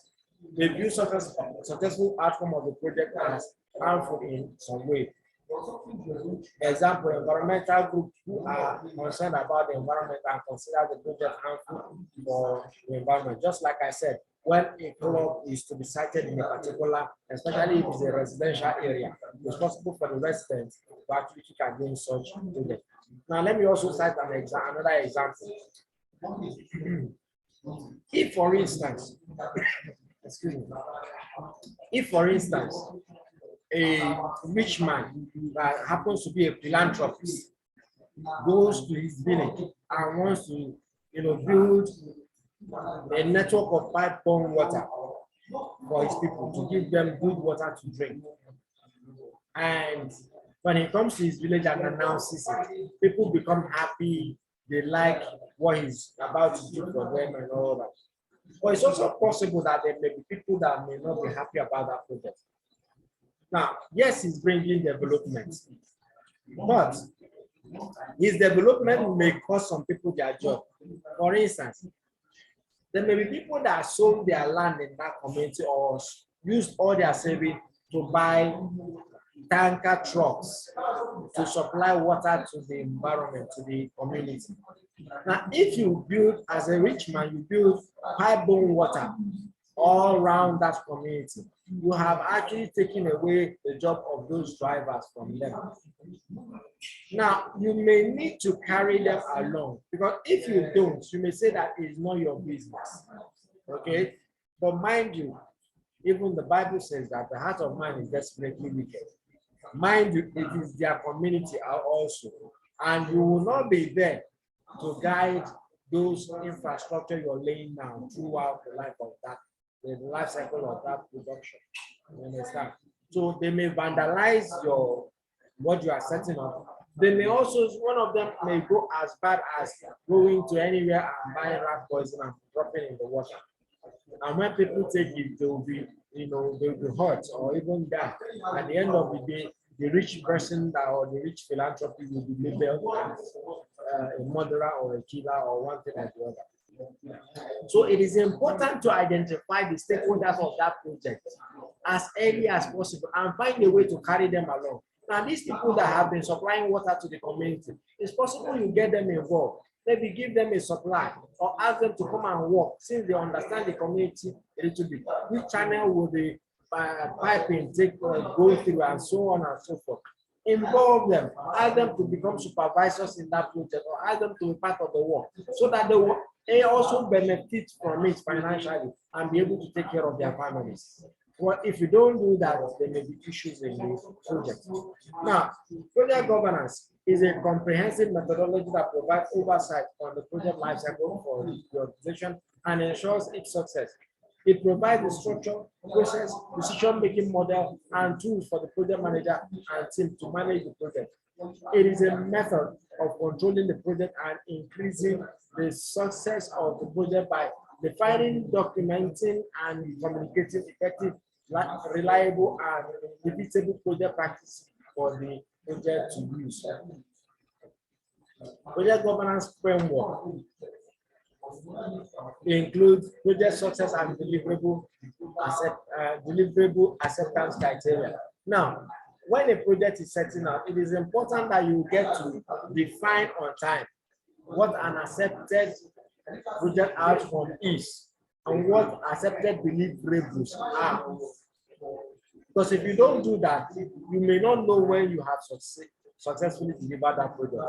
They view successful outcome of the project as harmful in some way. Example, environmental groups who are concerned about the environment and consider the project harmful for the environment. Just like I said, when a club is to be sited in a particular, especially if it's a residential area, it's possible for the residents to actually kick against such project. Now, let me also cite another example. If, for instance, excuse me, if, for instance, a rich man that happens to be a philanthropist goes to his village and wants to, build a network of pipe-borne water for his people to give them good water to drink. And when he comes to his village and announces it, people become happy. They like what he's about to do for them and all that. But it's also possible that there may be people that may not be happy about that project. Now, yes, he's bringing development, but his development may cost some people their job. For instance, there may be people that sold their land in that community or used all their savings to buy tanker trucks to supply water to the environment, to the community. Now, if you build, as a rich man, you build pipe-borne water all around that community, you have actually taken away the job of those drivers from them. Now, you may need to carry them along, because if you don't, you may say that it's not your business. Okay? But mind you, even the Bible says that the heart of man is desperately wicked. Mind you, it is their community also. And you will not be there to guide those infrastructure you're laying down throughout the life of that, the life cycle of that production. You understand? So they may vandalize what you are setting up. They may also, one of them may go as bad as going to anywhere and buying rat poison and dropping in the water. And when people take it, they will be, they'll be hurt or even die. At the end of the day, the rich person or the rich philanthropy will be labeled as a murderer or a killer or one thing like the other. So it is important to identify the stakeholders of that project as early as possible and find a way to carry them along. Now, these people that have been supplying water to the community, it's possible you get them involved. Maybe give them a supply or ask them to come and work since they understand the community a little bit. Which channel will the piping go through and so on and so forth. Involve them, ask them to become supervisors in that project or ask them to be part of the work so that they also benefit from it financially and be able to take care of their families. Well, if you don't do that, there may be issues in the project. Now, project governance is a comprehensive methodology that provides oversight on the project lifecycle for the organization and ensures its success. It provides the structure, process, decision-making model, and tools for the project manager and team to manage the project. It is a method of controlling the project and increasing the success of the project by defining, documenting, and communicating effective, reliable, and repeatable project practice for the project to use. Project governance framework includes project success and deliverable acceptance criteria. Now, when a project is setting up, it is important that you get to define on time what an accepted project outcome is and what accepted deliverables are. Because if you don't do that, you may not know when you have successfully delivered that project.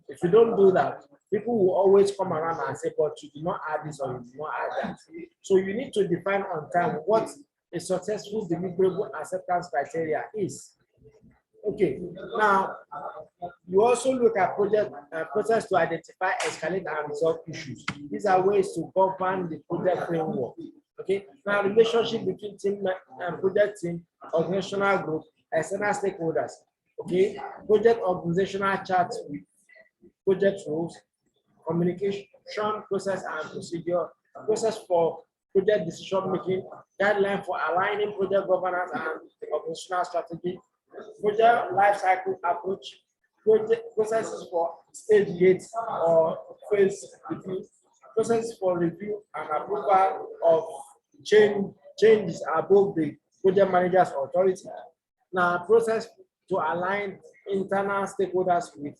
If you don't do that, people will always come around and say, but you did not add this or you did not add that. So you need to define on time what a successful deliverable acceptance criteria is. Okay, now you also look at project process to identify, escalate, and resolve issues. These are ways to govern the project framework. Okay, now relationship between team and project team, organizational group, external stakeholders. Okay, project organizational charts with project rules, communication process and procedure, process for project decision making, guideline for aligning project governance and organizational strategy, project life cycle approach, project processes for stage gates or phase review, processes for review and approval of changes above the project manager's authority. Now, process to align internal stakeholders with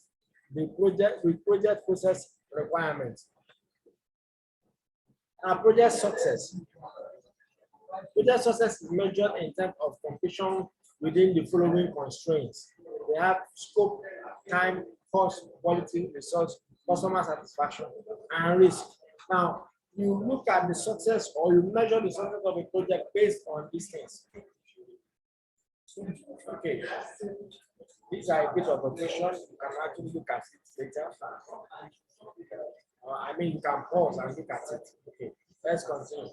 the project process requirements. Project success. Project success is measured in terms of completion within the following constraints. We have scope, time, cost, quality, results, customer satisfaction, and risk. Now, you look at the success or you measure the success of a project based on these things. Okay, these are a bit of rotation. You can actually look at it later. I mean, you can pause and look at it. Okay, let's continue.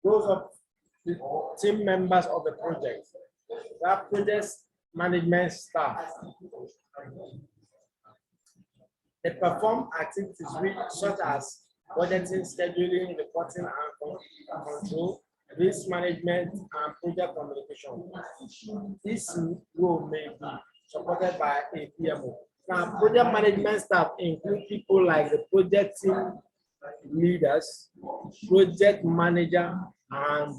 Those of the team members of the project, that project management staff, they perform activities such as budgeting, scheduling, reporting, and control, risk management, and project communication. This role may be supported by a PMO. Now, project management staff include people like the project team leaders, project manager, and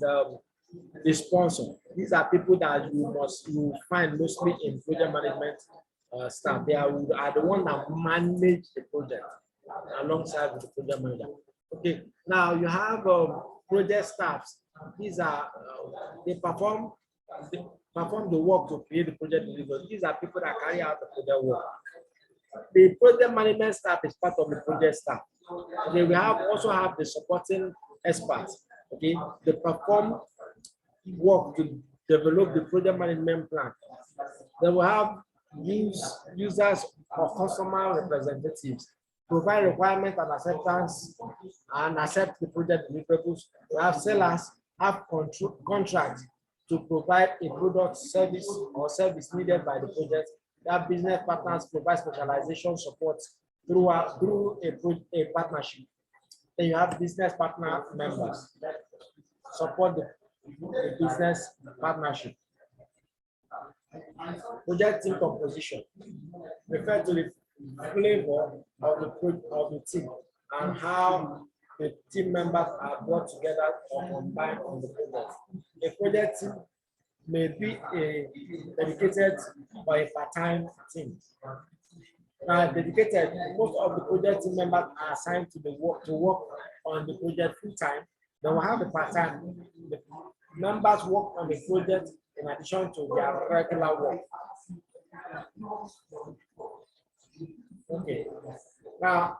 the sponsor. These are people that you find mostly in project management staff. They are the one that manage the project alongside with the project manager. Okay, now you have project staffs. These are they perform the work to create the project delivery. These are people that carry out the project work. The project management staff is part of the project staff. Okay, we also have the supporting experts. Okay, they perform work to develop the project management plan. They will have users or customer representatives, provide requirement and acceptance and accept the project deliverables. We have sellers, have contracts to provide a product, service, or service needed by the project. We have business partners provide specialization support through a partnership. Then you have business partner members that support the business partnership. Project team composition refer to the flavor of the team and how the team members are brought together or combined on the project. A project team may be a dedicated or a part-time team. Now, dedicated, most of the project team members are assigned to work on the project full-time. They will have a part-time. The members work on the project in addition to their regular work. Okay. Now,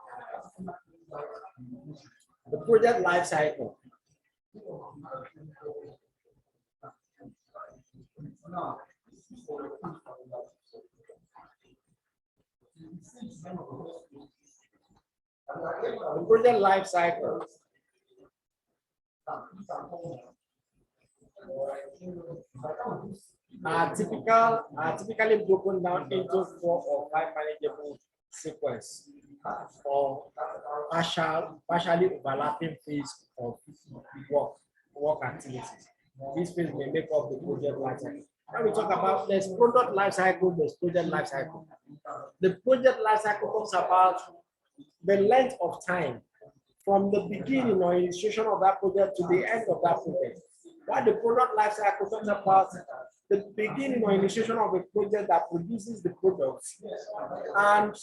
the project life cycle. The project life cycle are typically broken down into 4 or 5 manageable sequence or partially overlapping phase of work activities. This phase may make up the project life cycle. When we talk about this product life cycle, this project life cycle. The project life cycle talks about the length of time from the beginning or initiation of that project to the end of that project. While the product life cycle talks about the beginning or initiation of a project that produces the product and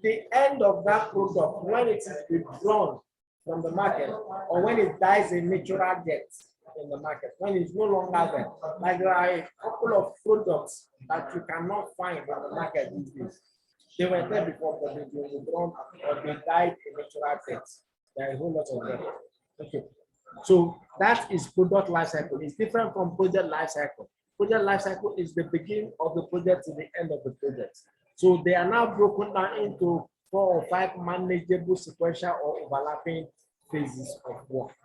the end of that product when it is withdrawn from the market or when it dies a natural death in the market, when it's no longer there. Like there are a couple of products that you cannot find in the market these days. They were there before, but they were withdrawn or they died a natural death. There are a whole lot of them. Okay. So that is product life cycle. It's different from project life cycle. Project life cycle is the beginning of the project to the end of the project. So they are now broken down into 4 or 5 manageable sequential or overlapping phases of work.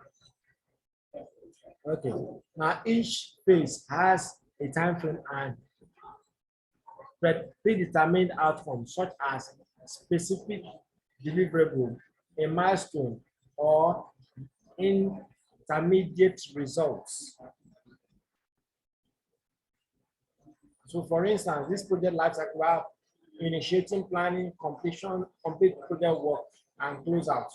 Okay. Now each phase has a time frame and predetermined outcome, such as specific deliverable, a milestone, or intermediate results. So for instance, this project lifecycle, we have initiating, planning, completion, complete project work, and close out.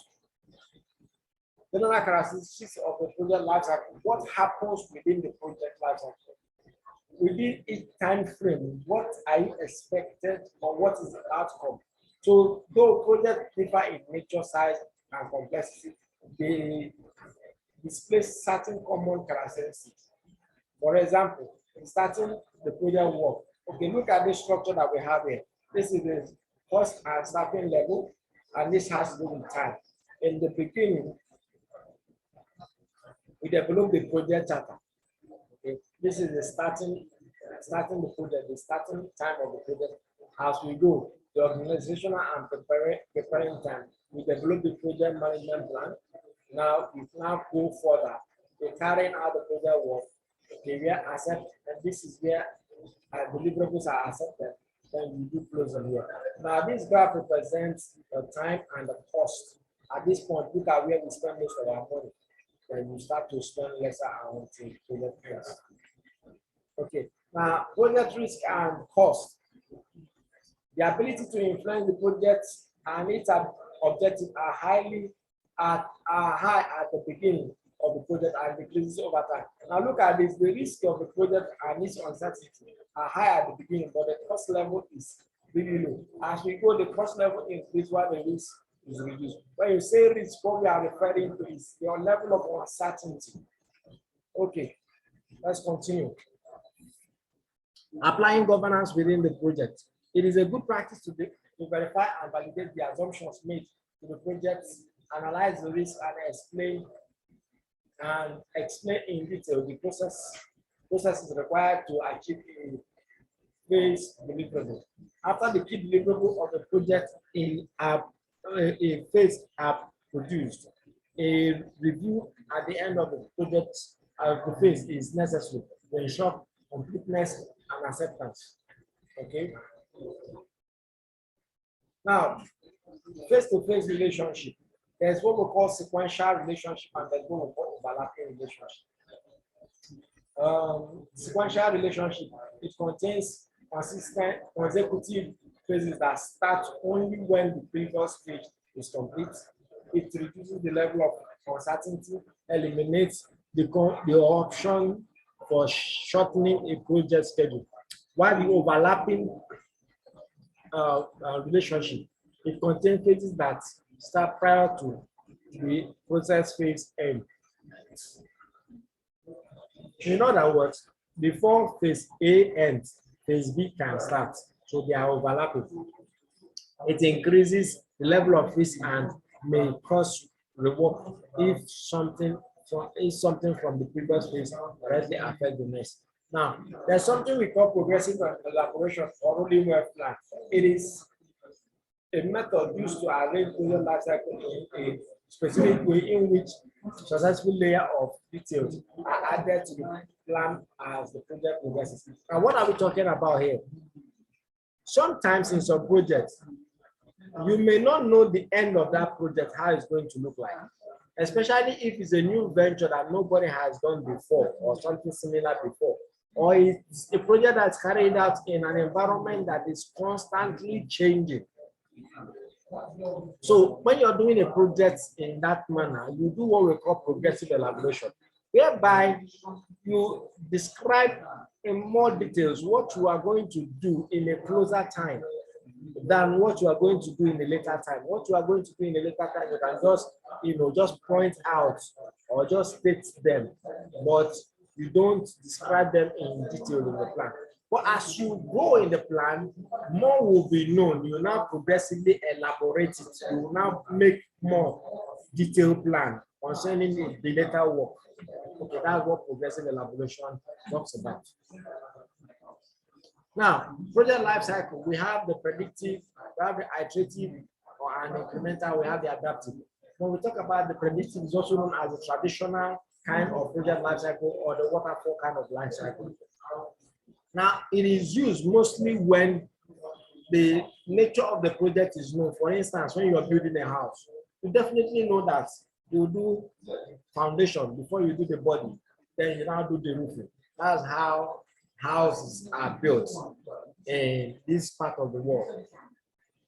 General characteristics of the project lifecycle. What happens within the project lifecycle? within each time frame, what are you expected or what is the outcome? So though projects differ in nature, size, and complexity, they display certain common characteristics. For example, in starting the project work, okay, look at this structure that we have here. This is the first and starting level, and this has to do with time. In the beginning, we develop the project charter. Okay, this is the starting the project, the starting time of the project. As we go, the organizational and preparing time, we develop the project management plan. Now we now go further. We carrying out the project work. Okay, we are accept, and this is where deliverables are accepted. Then we do close the work. Now this graph represents the time and the cost. At this point, look at where we spend most of our money. Then you start to spend lesser amount in project ends. Okay, now project risk and cost. The ability to influence the project and its objectives are high at the beginning of the project and decreases over time. Now look at this, the risk of the project and its uncertainty are high at the beginning, but the cost level is really low. As we go, the cost level increases while the risk is reduced. When you say risk, what we are referring to is your level of uncertainty. Okay, let's continue. Applying governance within the project. It is a good practice to verify and validate the assumptions made to the project, analyze the risk, and explain in detail the processes required to achieve a phase deliverable. After the key deliverable of the project a phase are produced, a review at the end of the project the phase is necessary to ensure completeness and acceptance. Okay. Now, face-to-face relationship. There's what we call sequential relationship and there's what we call overlapping relationship. Sequential relationship, it contains consistent consecutive phases that start only when the previous stage is complete. It reduces the level of uncertainty, eliminates the option for shortening a project schedule. While the overlapping relationship, it contains phases that start prior to the process phase end. In other words, before phase A ends, phase B can start, so they are overlapping. It increases the level of risk and may cause rework if something from the previous phase directly affects the next. Now, there's something we call progressive elaboration or rolling well plan. It is a method used to arrange project life cycle in a specific way in which successful layer of details are added to the plan as the project progresses. And what are we talking about here? Sometimes in some projects, you may not know the end of that project, how it's going to look like, especially if it's a new venture that nobody has done before or something similar before, or it's a project that's carried out in an environment that is constantly changing. So when you're doing a project in that manner, you do what we call progressive elaboration, whereby you describe in more details what you are going to do in a closer time than what you are going to do in a later time. What you are going to do in a later time, you can just point out or just state them, but you don't describe them in detail in the plan. But as you go in the plan, more will be known. You will now progressively elaborate it. You will now make more detailed plan concerning the later work. Okay, that's what progressive elaboration talks about. Now, project life cycle, we have the predictive, we have the iterative or an incremental, we have the adaptive. When we talk about the predictive, it's also known as the traditional kind of project life cycle or the waterfall kind of life cycle. Now, it is used mostly when the nature of the project is known. For instance, when you are building a house, you definitely know that you do foundation before you do the body, then you now do the roofing. That's how houses are built in this part of the world.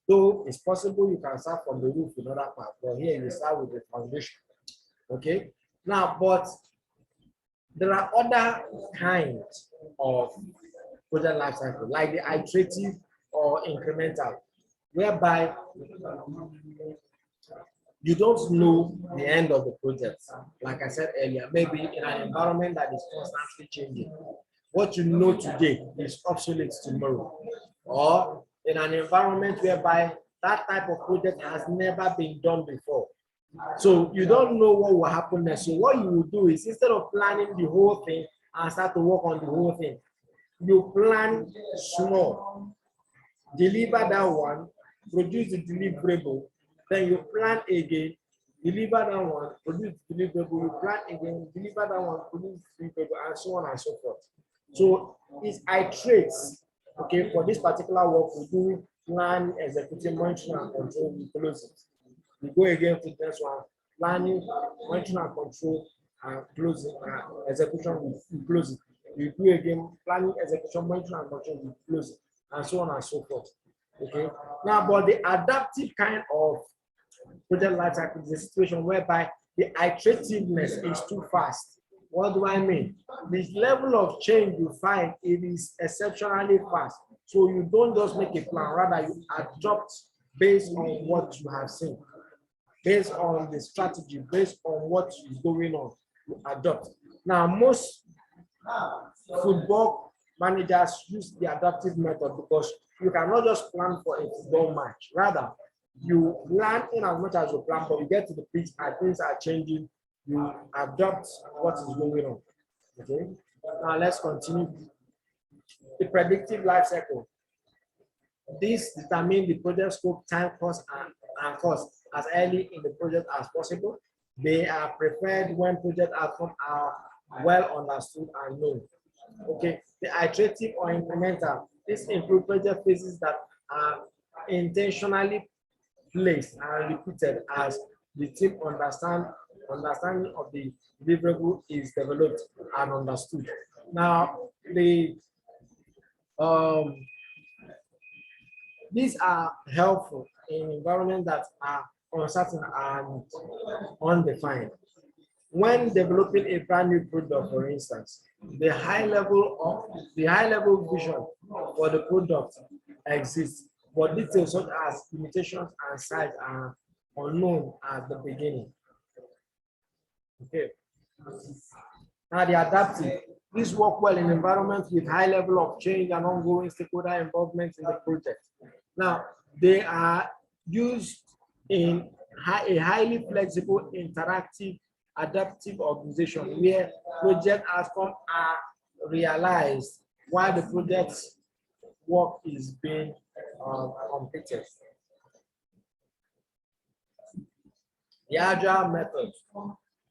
So it's possible you can start from the roof in other part, but here you start with the foundation. Okay. Now, but There are other kinds of project life cycle, like the iterative or incremental, whereby you don't know the end of the project. Like I said earlier, maybe in an environment that is constantly changing, what you know today is obsolete tomorrow. Or in an environment whereby that type of project has never been done before. So you don't know what will happen next. So what you will do is, instead of planning the whole thing and start to work on the whole thing, you plan small, deliver that one, produce the deliverable, then you plan again, deliver that one, produce the deliverable, you plan again, deliver that one, produce the deliverable, and so on and so forth. So it's iterates. Okay, for this particular work, we do plan, executing, monitoring, and control, we close it. We go again to this one, planning, monitoring and control, and closing, execution, we close it. We do again, planning, execution, monitoring and control, we close it, and so on and so forth. Okay. Now, but the adaptive kind of project life cycle is a situation whereby the iterativeness is too fast. What do I mean? The level of change you find, it is exceptionally fast. So you don't just make a plan, rather you adopt based on what you have seen, based on the strategy, based on what is going on, you adopt. Now, most football managers use the adaptive method because you cannot just plan for a football match. Rather, you plan in as much as you plan, but you get to the pitch and things are changing, you adopt what is going on. Okay. Now let's continue. The predictive life cycle. This determines the project scope, time, cost, and cost as early in the project as possible. They are preferred when project outcomes are well understood and known. Okay, the iterative or incremental. This includes project phases that are intentionally placed and repeated as the team understanding of the deliverable is developed and understood. Now, these are helpful in environments that are uncertain and undefined. When developing a brand new product, for instance, the high level vision for the product exists, but details such as limitations and size are unknown at the beginning. Okay. Now the adaptive. These work well in environments with high level of change and ongoing stakeholder involvement in the project. Now, they are used in a highly flexible, interactive, adaptive organization where project outcomes are realized while the project's work is being completed. The agile method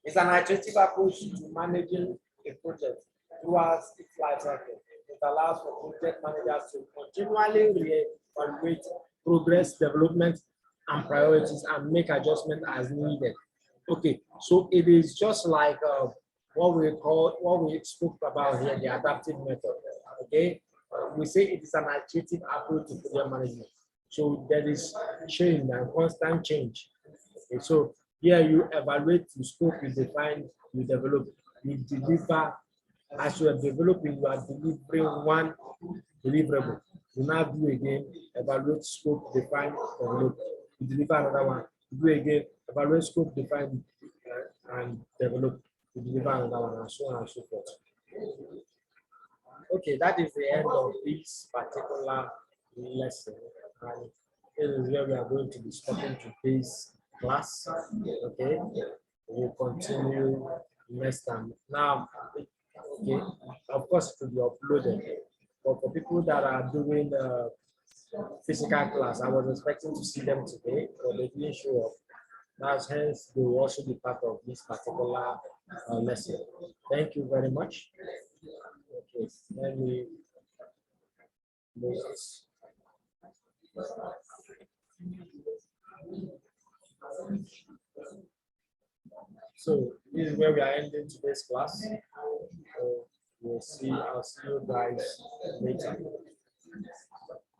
is an iterative approach to managing a project throughout its life cycle. It allows for project managers to continually reevaluate progress, development, and priorities and make adjustments as needed. Okay, so it is just like what we spoke about here, the adaptive method. Okay, we say it is an iterative approach to project management. So there is change and constant change. Okay, so here you evaluate, you scope, you define, you develop, you deliver. As you are developing, you are delivering one deliverable. You now do again, evaluate, scope, define, develop. You deliver another one. You do again, evaluate, scope, define, and develop. You deliver another one, and so on and so forth. Okay, that is the end of this particular lesson. And this is where we are going to be stopping today's class. Okay, we'll continue next time. Now, okay, of course, it will be uploaded. But for people that are doing the physical class, I was expecting to see them today, but they didn't show up. That's hence they will also be part of this particular lesson. Thank you very much. Okay, let me move this. So this is where we are ending today's class. So we'll see. I'll see you guys later.